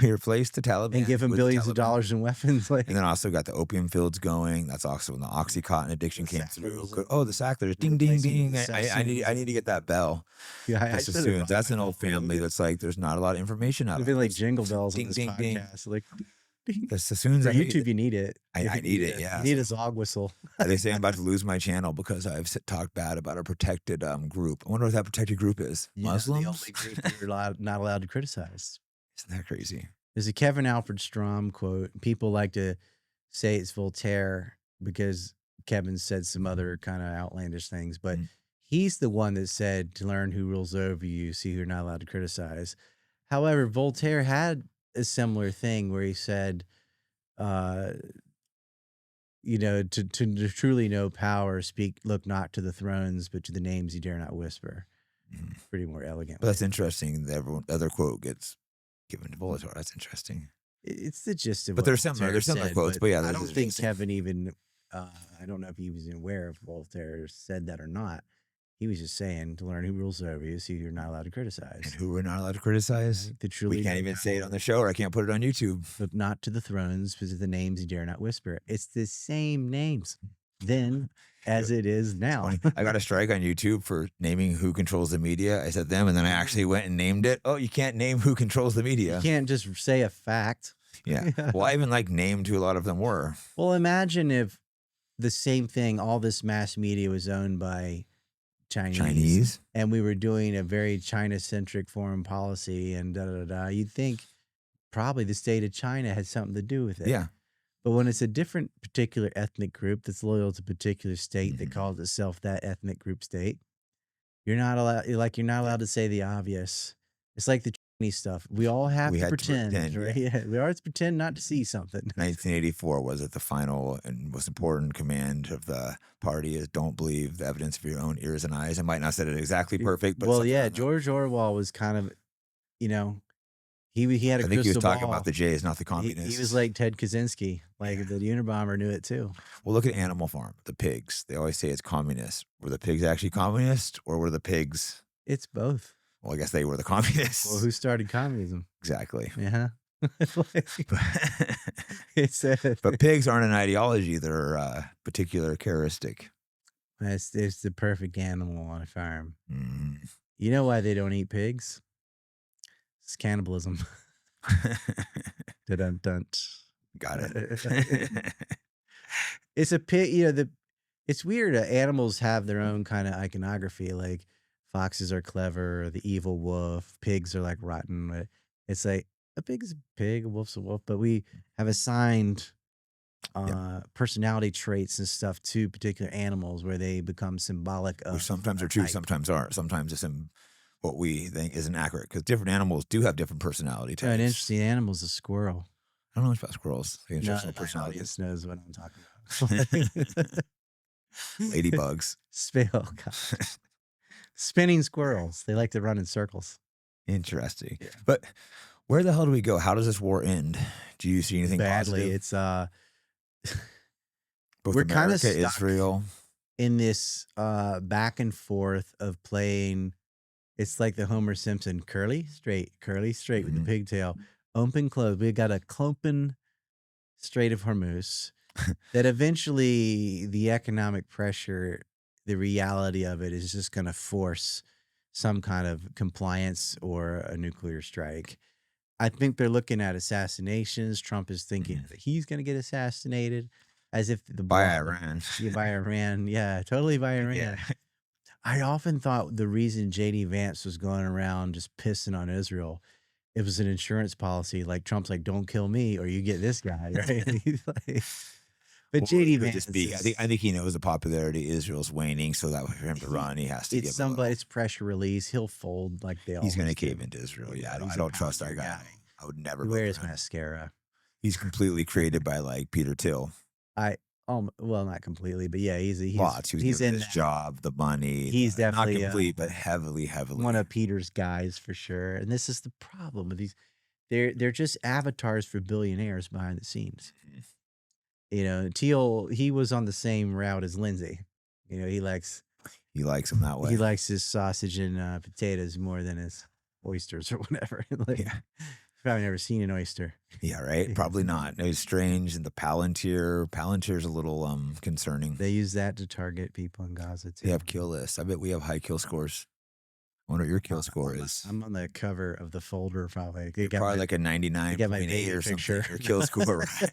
We replaced the Taliban and give them billions of dollars in weapons. And then also got the opium fields going. That's also when the Oxycontin addiction came through. Oh, the Sacklers, ding, ding, ding. I need to get that bell. Yeah, that's an old family that's like, there's not a lot of information out of it. Like jingle bells ding, on this podcast. Ding. Like, as soon as for YouTube, you need it. I need it, yeah. You need a zog whistle. They say I'm about to lose my channel because I've talked bad about a protected group. I wonder what that protected group is. Muslims? The only group you're not allowed to criticize. Isn't that crazy? There's a Kevin Alfred Strom quote. People like to say it's Voltaire because Kevin said some other kind of outlandish things, but he's the one that said to learn who rules over you, see who you're not allowed to criticize. However, Voltaire had a similar thing where he said, to truly know power, look not to the thrones, but to the names you dare not whisper. Pretty more elegant. But that's interesting. The other quote gets given to Voltaire. That's interesting. It's the gist of but there's similar quotes. But yeah, I don't think Kevin even, I don't know if he was aware of Voltaire said that or not. He was just saying to learn who rules over you, so you're not allowed to criticize. And who we're not allowed to criticize? We can't even say it on the show, or I can't put it on YouTube. But not to the thrones, because of the names you dare not whisper. It's the same names then as it is now. I got a strike on YouTube for naming who controls the media. I said them, and then I actually went and named it. Oh, you can't name who controls the media. You can't just say a fact. Yeah. Well, I even named who a lot of them were. Well, imagine if the same thing, all this mass media was owned by Chinese, and we were doing a very China-centric foreign policy and you'd think probably the state of China had something to do with it. Yeah. But when it's a different particular ethnic group that's loyal to a particular state that calls itself that ethnic group state, you're not allowed. You're not allowed to say the obvious. It's like the Chinese stuff. We all have to pretend, right? Yeah. We always pretend not to see something. 1984 was it the final and most important command of the party is don't believe the evidence of your own ears and eyes. I might not said it exactly perfect, but George Orwell was kind of, he had a crystal ball. I think he was talking about the Jays, not the communists. He was like Ted Kaczynski, the Unabomber knew it too. Well, look at Animal Farm, the pigs. They always say it's communist. Were the pigs actually communist, or were the pigs? It's both. Well, I guess they were the communists. Well, who started communism? Exactly. Yeah. But pigs aren't an ideology. They're a particular characteristic. It's the perfect animal on a farm. Mm. You know why they don't eat pigs? It's cannibalism. Dun-dun-dun. Got it. It's a pig. It's weird. Animals have their own kind of iconography. Like foxes are clever, the evil wolf. Pigs are like rotten. It's like a pig's a pig, a wolf's a wolf. But we have assigned personality traits and stuff to particular animals where they become symbolic of. Which sometimes are true, sometimes aren't. Sometimes it's what we think isn't accurate because different animals do have different personality types. An interesting animal is a squirrel. I don't know much about squirrels. The interesting personality knows what I'm talking about. Ladybugs. Spinning squirrels. They like to run in circles. Interesting. Yeah. But where the hell do we go? How does this war end? Do you see anything badly? Positive? It's both we're kind of Israel in this back and forth of playing. It's like the Homer Simpson curly straight with the pigtail, open close. We got a clopen Strait of Hormuz that eventually the economic pressure, the reality of it is just going to force some kind of compliance or a nuclear strike. I think they're looking at assassinations. Trump is thinking that he's going to get assassinated as if by Iran. Yeah, by Iran. Yeah, totally by Iran. Yeah. I often thought the reason J.D. Vance was going around just pissing on Israel, it was an insurance policy. Like Trump's like, don't kill me or you get this guy, right? But J.D. Vance, I think he knows the popularity of Israel's waning, so that for him to run, he has to give it's pressure release. He'll fold like they all. He's going to cave into Israel. Yeah, I don't trust our guy. I would never. Wear his mascara. He's completely created by like Peter Thiel. Well, not completely, but yeah, he's Lots. He was he's given in his that. job, the money. He's not definitely complete, but heavily. one of Peter's guys for sure. And this is the problem with these. They're just avatars for billionaires behind the scenes. Thiel, he was on the same route as Lindsey. He likes him that way. He likes his sausage and potatoes more than his oysters or whatever. Yeah. Probably never seen an oyster. Yeah, right. Probably not. It was strange. And the Palantir's a little concerning. They use that to target people in Gaza too. They have kill lists. I bet we have high kill scores. I wonder what your kill score is. I'm on the cover of the folder probably. You're probably like a 99.8 or something. Your kill score, right?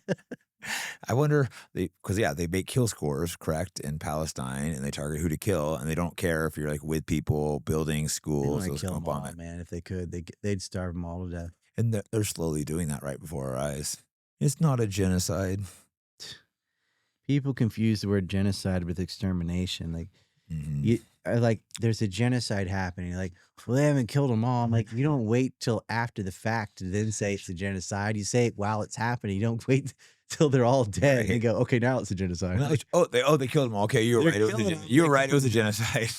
I wonder, because they make kill scores, correct, in Palestine, and they target who to kill, and they don't care if you're like with people, building schools. They'd kill them all, man. If they could, they'd starve them all to death. And they're slowly doing that right before our eyes. It's not a genocide. People confuse the word genocide with extermination. There's a genocide happening. Like, well, they haven't killed them all. I'm like, you don't wait till after the fact to then say it's a genocide. You say it while it's happening. You don't wait till they're all dead and go, okay, now it's a genocide. They killed them all. Okay, you were right. You were right. It was a genocide.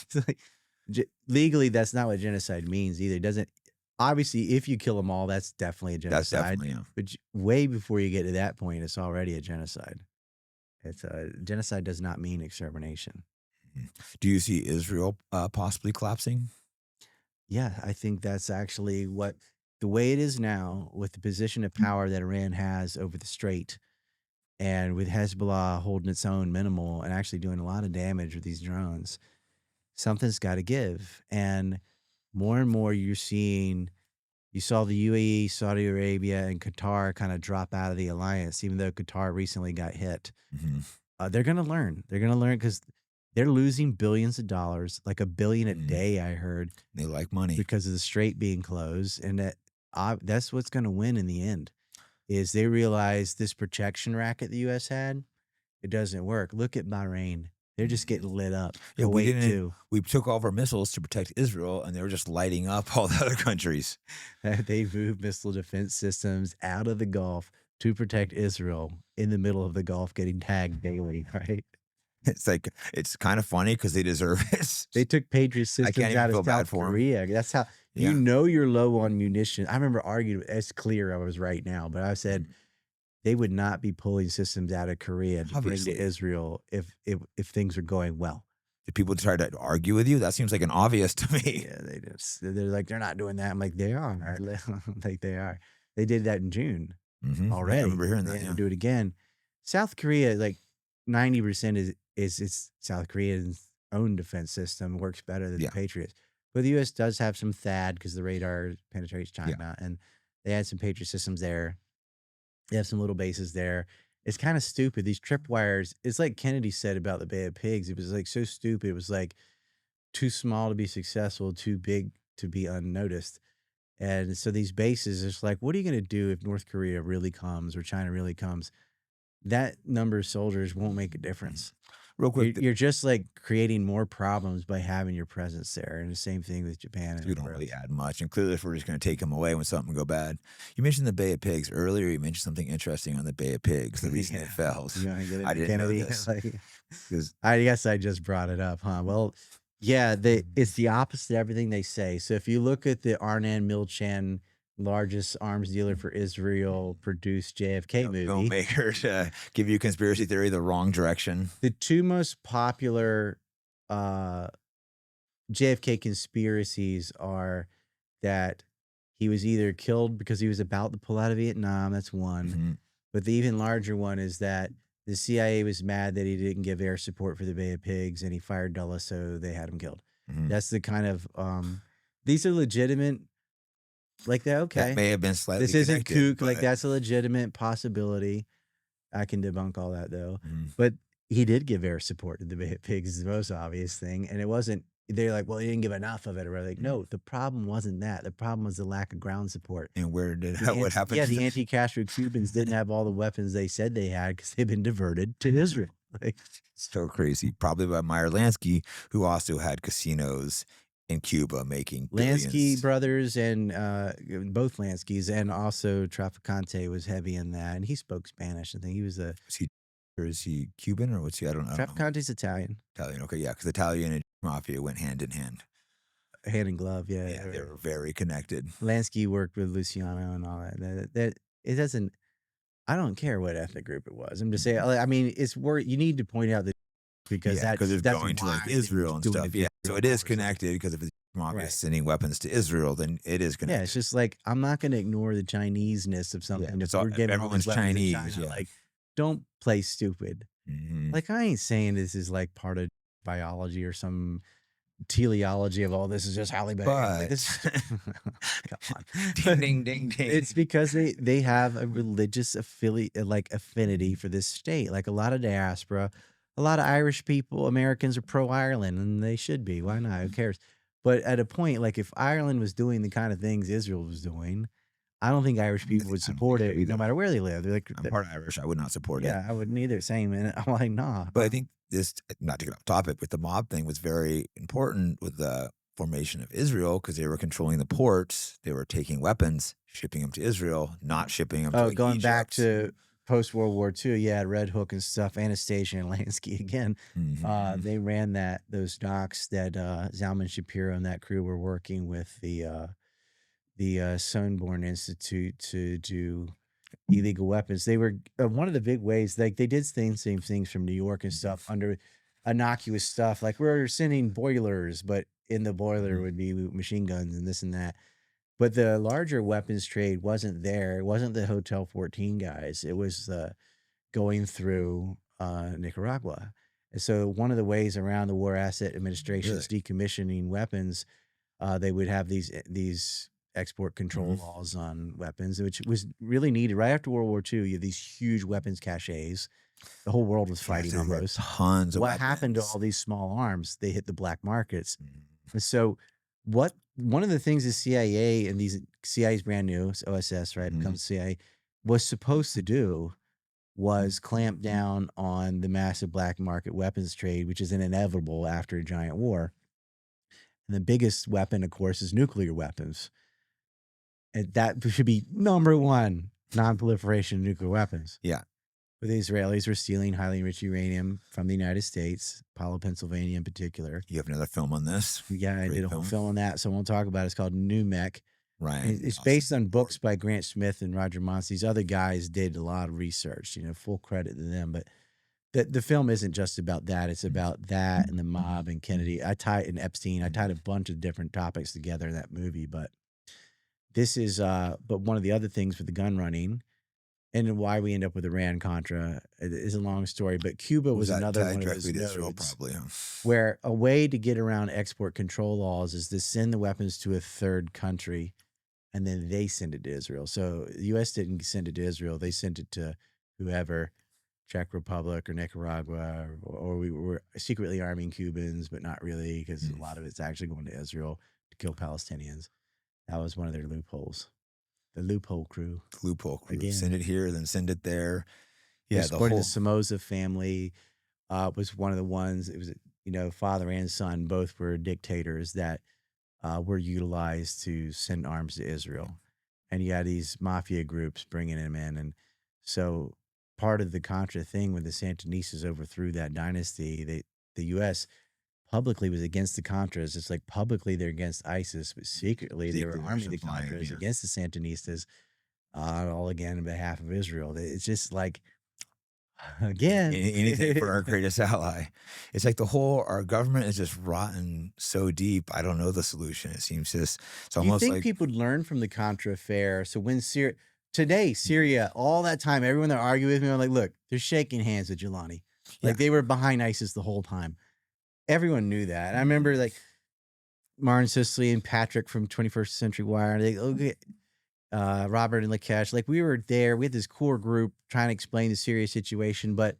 Legally, that's not what genocide means either. It doesn't. Obviously, if you kill them all, that's definitely a genocide. That's definitely, yeah. But way before you get to that point, it's already a genocide. Genocide does not mean extermination. Do you see Israel possibly collapsing? Yeah, I think that's actually the way it is now, with the position of power that Iran has over the Strait, and with Hezbollah holding its own minimal and actually doing a lot of damage with these drones. Something's got to give. And more you saw the UAE, Saudi Arabia, and Qatar kind of drop out of the alliance, even though Qatar recently got hit. Mm-hmm. They're going to learn. They're going to learn because they're losing billions of dollars, like $1 billion a day, I heard. They like money. Because of the Strait being closed. And that's what's going to win in the end, is they realize this protection racket the U.S. had, it doesn't work. Look at Bahrain. They're just getting lit up. Yeah, we took all of our missiles to protect Israel, and they were just lighting up all the other countries. They moved missile defense systems out of the Gulf to protect Israel in the middle of the Gulf, getting tagged daily, right? It's kind of funny because they deserve it. They took Patriot systems out of South Korea. That's how you're low on munitions. I remember arguing. It's clear I was right now, but I said they would not be pulling systems out of Korea to bring to Israel if things are going well. Did people try to argue with you? That seems like an obvious to me. Yeah, they're like, they're not doing that. I'm like, they are. Like, they are. They did that in June already. I remember hearing that. They do it again. South Korea, like 90% is it's South Korea's own defense system, works better than the Patriots. But the U.S. does have some THAAD because the radar penetrates China, and they had some Patriot systems there. They have some little bases there. It's kind of stupid. These tripwires, it's like Kennedy said about the Bay of Pigs. It was like so stupid. It was like too small to be successful, too big to be unnoticed. And so these bases, it's like, what are you going to do if North Korea really comes or China really comes? That number of soldiers won't make a difference. Real quick, you're just like creating more problems by having your presence there. And the same thing with Japan. We don't really add much. And clearly, if we're just going to take them away when something go bad. You mentioned the Bay of Pigs earlier. You mentioned something interesting on the Bay of Pigs. The reason it fails. You want to get into I didn't Kennedy? know this. I guess I just brought it up, huh? Well, yeah, it's the opposite of everything they say. So if you look at the Arnan Milchan, largest arms dealer for Israel, produced JFK movie. Filmmaker to give you conspiracy theory the wrong direction. The two most popular JFK conspiracies are that he was either killed because he was about to pull out of Vietnam. That's one. But the even larger one is that the CIA was mad that he didn't give air support for the Bay of Pigs, and he fired Dulles, so they had him killed. That's the kind of these are legitimate. Like that, okay. That may have been slightly. This isn't kook. Like that's a legitimate possibility. I can debunk all that though. But he did give air support to the Bay of Pigs. Is the most obvious thing, and it wasn't. They're like, well, he didn't give enough of it. Or we're like, no, the problem wasn't that. The problem was the lack of ground support. And what happened? Yeah, the anti-Castro Cubans didn't have all the weapons they said they had because they've been diverted to Israel. Like, so crazy. Probably by Meyer Lansky, who also had casinos in Cuba making Lansky billions. brothers and both Lanskys, and also Traficante was heavy in that, and he spoke Spanish. I think he was a Is he Cuban or what's he? I don't know. Traficante's Italian. Italian. Okay, yeah, because Italian and mafia went hand in hand. Hand in glove, yeah. Yeah, they were very connected. Lansky worked with Luciano and all that. That it doesn't. I don't care what ethnic group it was. I'm just saying. I mean, it's where you need to point out that because that's going to like Israel and stuff. Yeah, so it is connected because if it's mafia sending weapons to Israel, then it is connected. Yeah, it's just like I'm not going to ignore the Chinese-ness of something. Yeah, if everyone's Chinese, yeah. Like, don't play stupid. Like, I ain't saying this is like part of biology or some teleology of all this is just how they behave. Come on. Ding, ding, ding. It's because they have a religious affinity for this state. Like a lot of diaspora, a lot of Irish people, Americans are pro-Ireland, and they should be. Why not? Who cares? But at a point, like if Ireland was doing the kind of things Israel was doing, I don't think Irish people would support it no matter where they live. They're like, I'm part Irish. I would not support it. Yeah, I wouldn't either. Same. And I'm like, nah. But I think this, not to get off topic, but the mob thing was very important with the formation of Israel because they were controlling the ports. They were taking weapons, shipping them to Israel, not shipping them to like going Egypt. back to post-World War II, yeah, Red Hook and stuff, Anastasia and Lansky again. They ran those docks that Zalman Shapiro and that crew were working with the Sonborn Institute to do illegal weapons. They were one of the big ways, like they did same things from New York and stuff under innocuous stuff. Like we're sending boilers, but in the boiler would be machine guns and this and that. But the larger weapons trade wasn't there. It wasn't the Hotel 14 guys. It was going through Nicaragua. And so one of the ways around the War Asset Administration's decommissioning weapons, they would have these export control laws on weapons, which was really needed. Right after World War II, you have these huge weapons caches. The whole world was fighting on those. Tons of what weapons. Happened to all these small arms? They hit the black markets. And so one of the things the CIA and CIA's brand new, OSS, right, becomes CIA, was supposed to do was clamp down on the massive black market weapons trade, which is an inevitable after a giant war. And the biggest weapon, of course, is nuclear weapons. And that should be number one, non-proliferation of nuclear weapons. Yeah. But the Israelis were stealing highly enriched uranium from the United States, Palo, Pennsylvania in particular. You have another film on this? Yeah, I did a whole film on that, so I won't talk about it. It's called Numek. Ryan It's based on books by Grant Smith and Roger Mons. These other guys did a lot of research, full credit to them. But the film isn't just about that. It's about that and the mob and Kennedy. And Epstein. I tied a bunch of different topics together in that movie. But this is, but one of the other things with the gun running and why we end up with Iran-Contra is a long story. But Cuba was another one of those nodes where a way to get around export control laws is to send the weapons to a third country, and then they send it to Israel. So the U.S. didn't send it to Israel. They sent it to whoever, Czech Republic or Nicaragua, or we were secretly arming Cubans, but not really because a lot of it's actually going to Israel to kill Palestinians. That was one of their loopholes. The loophole crew. Again. Send it here, then send it there. Yeah, the Somoza family was one of the ones. It was, father and son both were dictators that were utilized to send arms to Israel. And you had these mafia groups bringing them in. And so part of the Contra thing when the Sandinistas overthrew that dynasty, the U.S. publicly was against the Contras. It's like publicly they're against ISIS, but secretly they were arming the Contras against the Sandinistas, all again on behalf of Israel. It's just like, again, anything for our greatest ally. It's like our government is just rotten so deep. I don't know the solution. It seems just it's almost you think people would learn from the Contra affair. So when Syria, all that time, everyone that argued with me, I'm like, look, they're shaking hands with Jelani. Like they were behind ISIS the whole time. Everyone knew that. And I remember like Martin Sicily and Patrick from 21st Century Wire. Robert and Lakesh, like we were there. We had this core group trying to explain the Syria situation. But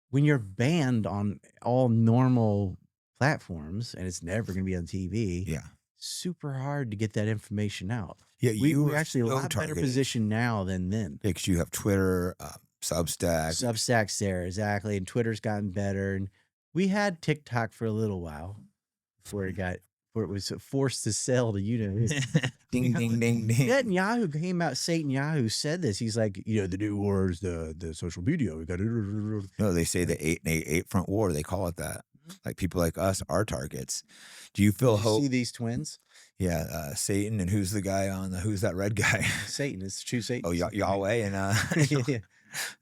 when you're banned on all normal platforms and it's never going to be on TV, super hard to get that information out. Yeah, we're actually a lot better positioned now than then. Yeah, because you have Twitter, Substack. Substack's there, exactly. And Twitter's gotten better. And we had TikTok for a little while before where it was forced to sell to Ding, ding, ding, ding, ding. Netanyahu came out. Satan Yahoo said this. He's like, the new war is the social media. We got to. No, they say the eight front war. They call it that. Like people like us are targets. Do you feel hope? See these twins? Yeah, Satan and who's the guy on the who's that red guy? Satan. It's true Satan. Oh, Yahweh and yeah.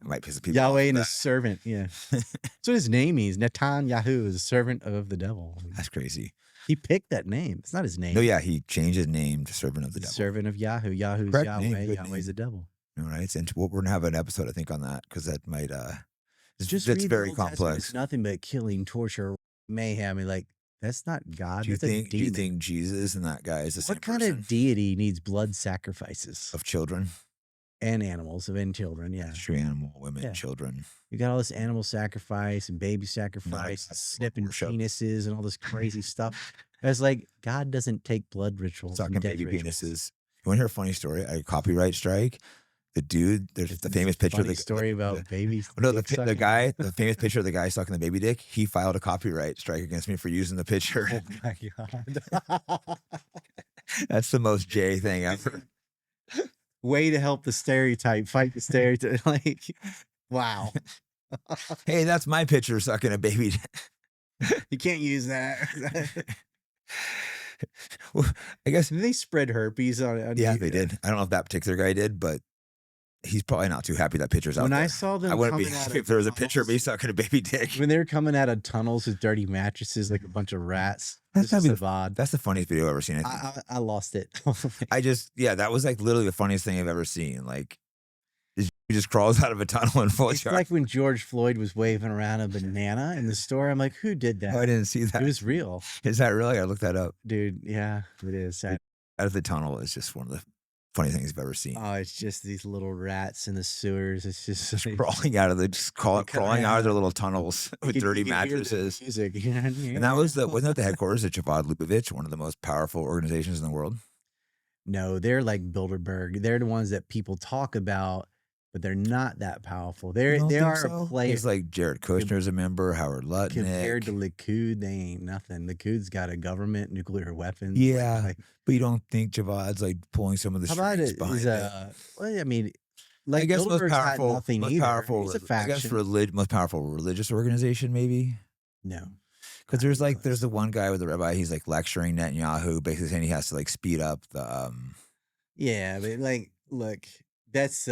Might piss the people Yahweh off and with his servant. Yeah. That's what his name means. Netanyahu is a servant of the devil. That's crazy. He picked that name. It's not his name. No, yeah, he changed his name to servant of the devil. Servant of Yahoo. Yahoo's Correct Yahweh. name, good Yahweh's the devil. All right. And we're going to have an episode, I think, on that because that might, Just it's read very the Old Testament. complex. It's nothing but killing, torture, mayhem. And like, that's not God. Do you That's a think demon. Jesus and that guy is the same What kind person? of deity needs blood sacrifices Of children? and animals and children? Yeah. True animal, women, Yeah. children. You got all this animal sacrifice and baby sacrifice, that's snipping worship. penises and all this crazy stuff. It's like God doesn't take blood rituals. Talking and death baby rituals. penises. You want to hear a funny story? A copyright strike. The dude, there's the famous picture of Funny the story about babies. No, the guy, the famous picture of the guy sucking the baby dick. He filed a copyright strike against me for using the picture. Oh my God. That's the most J thing ever. Way to help the stereotype, fight the stereotype. Like, wow. Hey, that's my picture sucking a baby dick. You can't use that. Well, I guess, Did they spread herpes on yeah, you? they did. I don't know if that particular guy did, but he's probably not too happy that picture's out When there. I saw them I wouldn't be coming out happy of if there was a picture of me tunnels- sucking a baby dick. when they were coming out of tunnels with dirty mattresses like a bunch of rats. That's It's gotta just be odd. That's the funniest video I've ever seen. I think. I lost it. Yeah, that was like literally the funniest thing I've ever seen. Like, he just crawls out of a tunnel in full It's charge. like when George Floyd was waving around a banana in the store. I'm like, who did that? Oh, I didn't see that. It was real, Is that really? I looked that up. dude. Yeah, it is. Out of the tunnel is just one of the funny things I've ever seen. Oh, it's just these little rats in the sewers. It's just like, Crawling out of crawling out of their little tunnels with dirty you could hear the mattresses. music, you know what I mean? And that was wasn't that the headquarters of Javad Lubavitch, one of the most powerful organizations in the world? No, they're like Bilderberg. They're the ones that people talk about, but they're not that powerful. They You don't think are so? a player. It's like Jared Kushner's a member, Howard Lutnick. Compared to Likud, they ain't nothing. Likud's got a government, nuclear weapons. Yeah, like, but you don't think Javad's like pulling some of the how about strings it? behind Is it? well, I mean, like I guess most Bilderberg's got powerful, nothing most either. powerful, It's a I guess faction. most powerful religious organization, maybe. No, Because there's the one guy with the rabbi. He's like lecturing Netanyahu, basically saying he has to like speed up the. yeah, but like, look, that's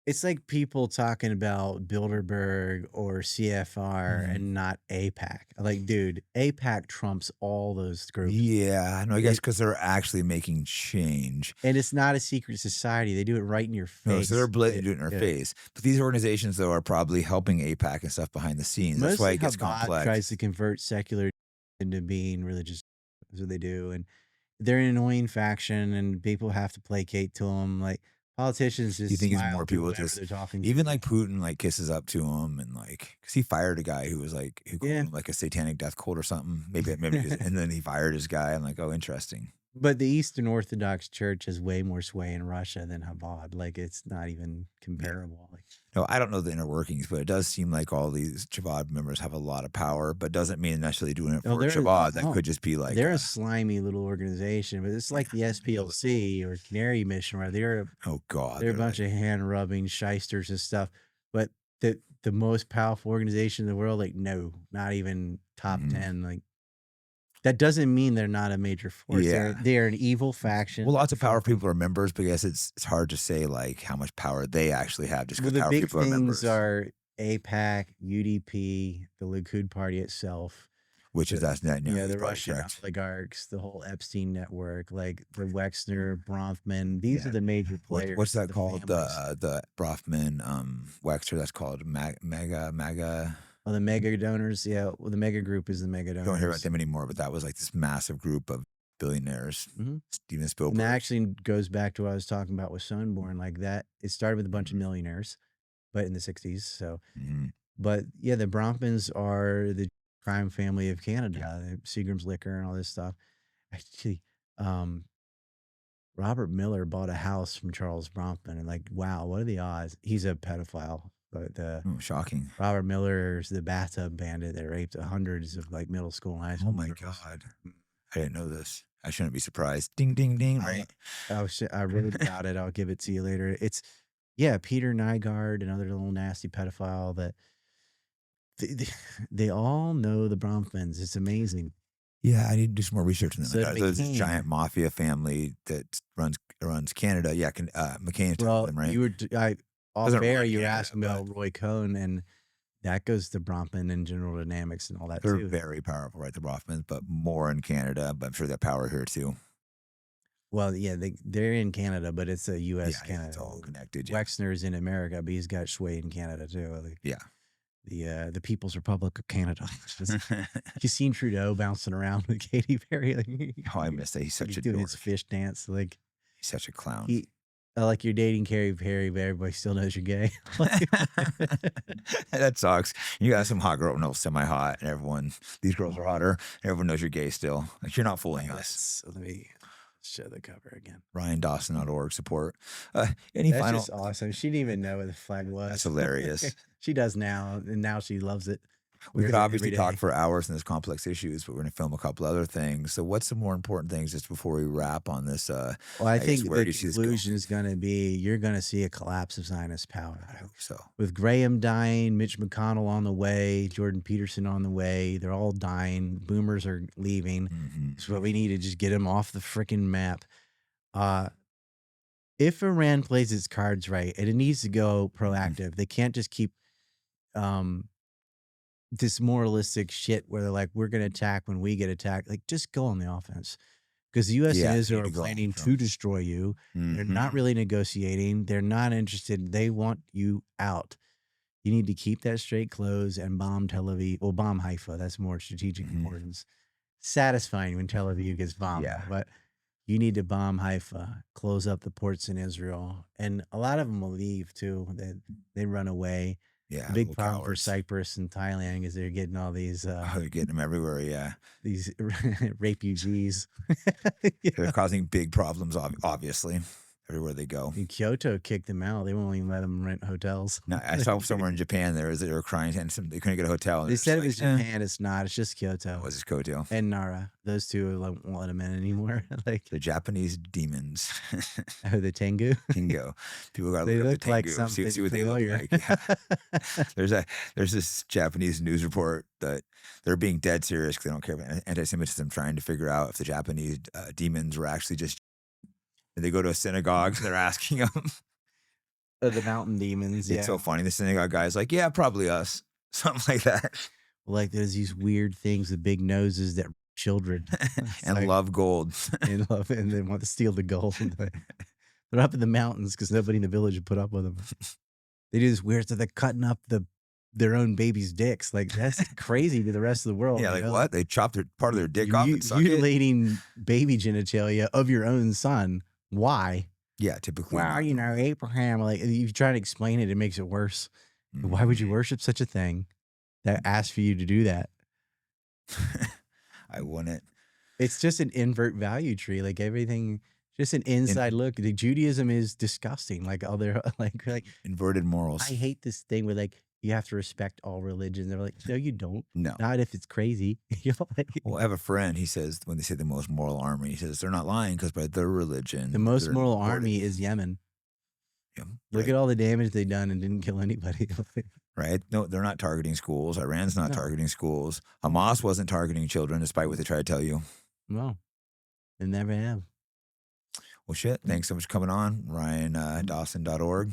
it's like people talking about Bilderberg or CFR Mhm. and not APAC. Like, dude, APAC trumps all those groups. Yeah, no, I guess because they're actually making change. And it's not a secret society. They do it right in your face. No, so they're blatantly doing it in our Yeah. face. But these organizations, though, are probably helping APAC and stuff behind the scenes. That's why it gets Chabad complex. tries to convert secular into being religious. That's what they do. And they're an annoying faction, and people have to placate to them. Like, politicians just You think it's smile more to people whoever just- they're talking to. Even like Putin like kisses up to him and like because he fired a guy who was like who called Yeah. him like a satanic death cult or something. Maybe and then he fired his guy. I'm like, oh, interesting. But the Eastern Orthodox Church has way more sway in Russia than Chabad. Like, it's not even comparable. Like, No, I don't know the inner workings, but it does seem like all these Chabad members have a lot of power, but doesn't mean necessarily doing it No, for they're- Chabad. That no. could just be like, they're a slimy little organization, but it's like the SPLC or Canary Mission, where they're oh God, a bunch of hand rubbing shysters and stuff. But the most powerful organization in the world, like, no, not even top Mhm. 10. Like, that doesn't mean they're not a major force. Yeah. They're an evil faction. Well, lots of powerful people are members, but I guess it's hard to say like how much power they actually have just Well, because the powerful big people are members, things are APAC, UDP, the Likud party itself. which is that's net. Yeah, the Russian oligarchs, the whole Epstein network, like the Wexner, Bronfman. These Yeah. are the major players. What's that the called? families. The Brofman Wexner. That's called MAGA. Oh, the mega donors. Yeah, well, the mega group is the mega donors. Don't hear about them anymore, but that was like this massive group of billionaires. Mhm. Steven And Spielberg. that actually goes back to what I was talking about with Sunborn. Like that, it started with a bunch of millionaires, but in the 60s. So, Mhm. but yeah, the Bronfmans are the crime family of Canada, Seagram's Liquor and all this stuff. Actually, Robert Miller bought a house from Charles Bronfman, and like, wow, what are the odds? He's a pedophile. But shocking. Robert Miller's the bathtub bandit that raped hundreds of like middle school and high school. Oh my God. I didn't know this. I shouldn't be surprised. Ding, ding, ding. Right. I read about it. I'll give it to you later. It's Peter Nygaard, another little nasty pedophile that they all know the Bronfmans. It's amazing. Yeah, I need to do some more research on them. So There's this giant mafia family that runs Canada. Yeah, McCain told them, right? You were asking but about Roy Cohn, and that goes to Bronfman and General Dynamics and all that they're too. very powerful, right? The Bronfmans, but more in Canada. But I'm sure they have power here too. Well, yeah, they're in Canada, but it's a U.S. Canada. It's all connected. Yeah. Wexner's in America, but he's got sway in Canada too. The People's Republic of Canada. You seen Trudeau bouncing around with Katy Perry? Like, I miss that. He's such a doing dork. his fish dance. Like, he's such a clown. Like you're dating Katy Perry, but everybody still knows you're gay. That sucks. You got some hot girl, no, semi-hot, and these girls are hotter. Everyone knows you're gay still. Like, you're not fooling us. Let me show the cover again. RyanDawson.org support. That's just awesome. She didn't even know what the flag was. That's hilarious. She does now, and now she loves it. We could obviously talk for hours on this complex issues, but we're going to film a couple other things. So what's the more important things just before we wrap on this? Well, I think the conclusion is going to be you're going to see a collapse of Zionist power. I hope so. With Graham dying, Mitch McConnell on the way, Jordan Peterson on the way, they're all dying. Boomers are leaving. Mm-hmm. So we need to just get them off the freaking map. If Iran plays its cards right, and it needs to go proactive, they can't just keep this moralistic shit where they're like, we're going to attack when we get attacked. Like, just go on the offense. Because the U.S. and Israel are planning to destroy you. Mm-hmm. They're not really negotiating. They're not interested. They want you out. You need to keep that strait closed and bomb Tel Aviv. Well, bomb Haifa. That's more strategic importance. Satisfying when Tel Aviv gets bombed. Yeah. But you need to bomb Haifa, close up the ports in Israel. And a lot of them will leave, too. They run away. Yeah, the big problem for Cyprus and Thailand is they're getting all these. They're getting them everywhere. Yeah, these refugees. They're causing big problems, obviously, everywhere they go. And Kyoto kicked them out. They won't even let them rent hotels. No, I saw somewhere in Japan they were crying and they couldn't get a hotel. They said it was Japan. It's not. It's just Kyoto. Was it Kyoto? And Nara. Those two won't let them in anymore. Like the Japanese demons. Oh, the Tengu. Tengu. People got they look look at the like Tengu, something see what familiar. they look like. Yeah. There's this Japanese news report that they're being dead serious because they don't care about anti-Semitism, trying to figure out if the Japanese demons were actually just. They go to a synagogue and they're asking them. The mountain demons. It's so funny. The synagogue guy's like, yeah, probably us. Something like that. Like there's these weird things with big noses that children and like, love gold. and they want to steal the gold. They're up in the mountains because nobody in the village would put up with them. They do this weird stuff. They're cutting up their own baby's dicks. Like that's crazy to the rest of the world. Yeah, like what? They chopped part of their dick off and suck mutilating baby genitalia of your own son. Why? Yeah, typically. Well, Abraham, like if you try to explain it, it makes it worse. Mm-hmm. Why would you worship such a thing that asks for you to do that? I wouldn't. It's just an invert value tree. Like everything, just an inside look. The Judaism is disgusting. Like all their like inverted morals. I hate this thing where like you have to respect all religions. They're like, no, you don't. No. Not if it's crazy. Well, I have a friend, he says, when they say the most moral army, he says, they're not lying because by their religion. The most moral army is Yemen. Yeah, Look at all the damage they've done and didn't kill anybody. Right? No, they're not targeting schools. Iran's not targeting schools. Hamas wasn't targeting children, despite what they try to tell you. No, they never have. Well, shit. Thanks so much for coming on. RyanDawson.org.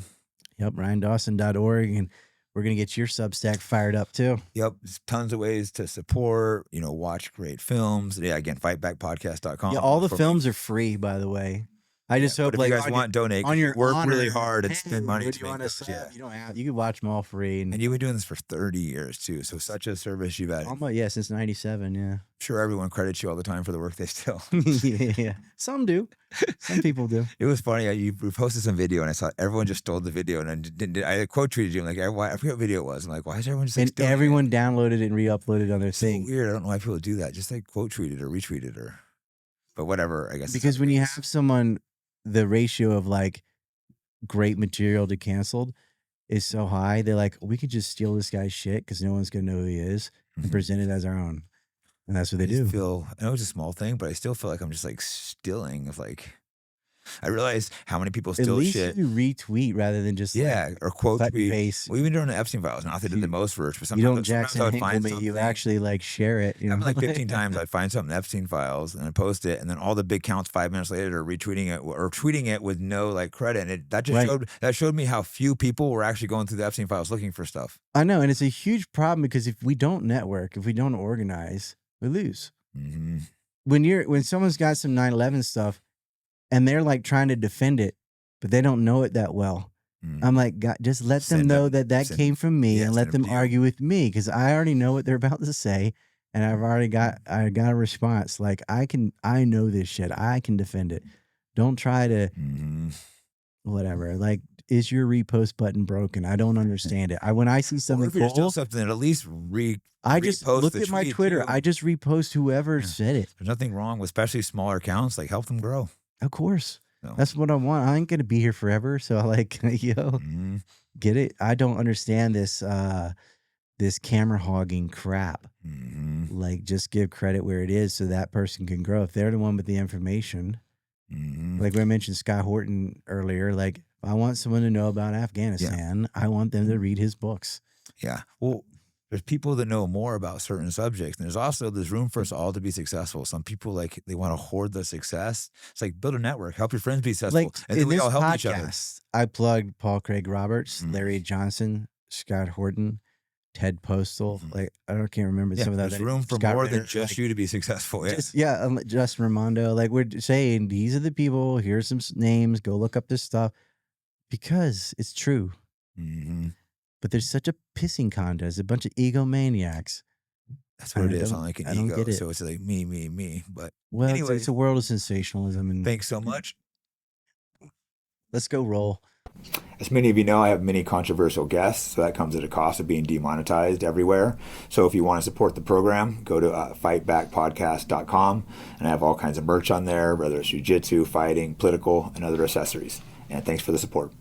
Yep, RyanDawson.org. And we're going to get your Substack fired up too. Yep. There's tons of ways to support, watch great films. Yeah, again, fightbackpodcast.com. Yeah, all the films are free, by the way. I just hope if you guys want donate, on your work really hard and spend money to make this. Yeah. You don't have. You can watch them all free. And you've been doing this for 30 years too. So such a service you've had. Almost, since 97. Yeah. I'm sure everyone credits you all the time for the work they still. Yeah. Some do. Some people do. It was funny. You posted some video and I saw everyone just stole the video and I quote tweeted you. I'm like, I forget what video it was. I'm like, why is everyone just like, and everyone downloaded it and re-uploaded on their thing. So weird. I don't know why people do that. Just like quote tweet it or retweet it but whatever. I guess because when you have someone. The ratio of like great material to canceled is so high. They're like, we could just steal this guy's shit because no one's gonna know who he is and present it as our own, and that's what they do. I know it's a small thing, but I still feel like I'm just like stealing of like. I realize how many people steal At least shit. you retweet rather than just or quote cut and tweet. paste. Well, even during the Epstein files, not that they did the most for it, but You don't sometimes Jackson I would Hinkle find me. something. You actually like share it. You know, Like 15 times I'd find something in Epstein files and I post it, and then all the big counts 5 minutes later are retweeting it or tweeting it with no like credit, and that showed me how few people were actually going through the Epstein files looking for stuff. I know, and it's a huge problem because if we don't network, if we don't organize, we lose. Mm-hmm. When someone's got some 9/11 stuff and they're like trying to defend it, but they don't know it that well. I'm like, God, just let them know that came from me, and let them argue with me, because I already know what they're about to say, and I got a response. Like I know this shit. I can defend it. Don't try to whatever. Like, is your repost button broken? I don't understand it. When I see something cool, something at least I just look at my Twitter. Too. I just repost whoever said it. There's nothing wrong with, especially smaller accounts. Like, help them grow. Of course. No. That's what I want. I ain't gonna be here forever. So I like, get it? I don't understand this this camera hogging crap. Like, just give credit where it is so that person can grow. If they're the one with the information, like we mentioned Scott Horton earlier, like, if I want someone to know about Afghanistan, I want them to read his books. Yeah. Well, there's people that know more about certain subjects, and there's room for us all to be successful. Some people, like, they want to hoard the success. It's like, build a network, help your friends be successful, like, and then we all help each other. I plugged Paul Craig Roberts, Larry Johnson, Scott Horton, Ted Postal. Like, I can't remember some of that. There's room for more than just you to be successful. Yeah, Justin Raimondo. Like, we're saying, these are the people. Here's some names. Go look up this stuff because it's true. But there's such a pissing contest, a bunch of egomaniacs. That's what it is. Like an ego. I don't get it. So it's like me. But anyway, it's a world of sensationalism. And thanks so much. Let's go roll. As many of you know, I have many controversial guests, so that comes at a cost of being demonetized everywhere. So if you want to support the program, go to fightbackpodcast.com, and I have all kinds of merch on there, whether it's jiu-jitsu, fighting, political, and other accessories. And thanks for the support.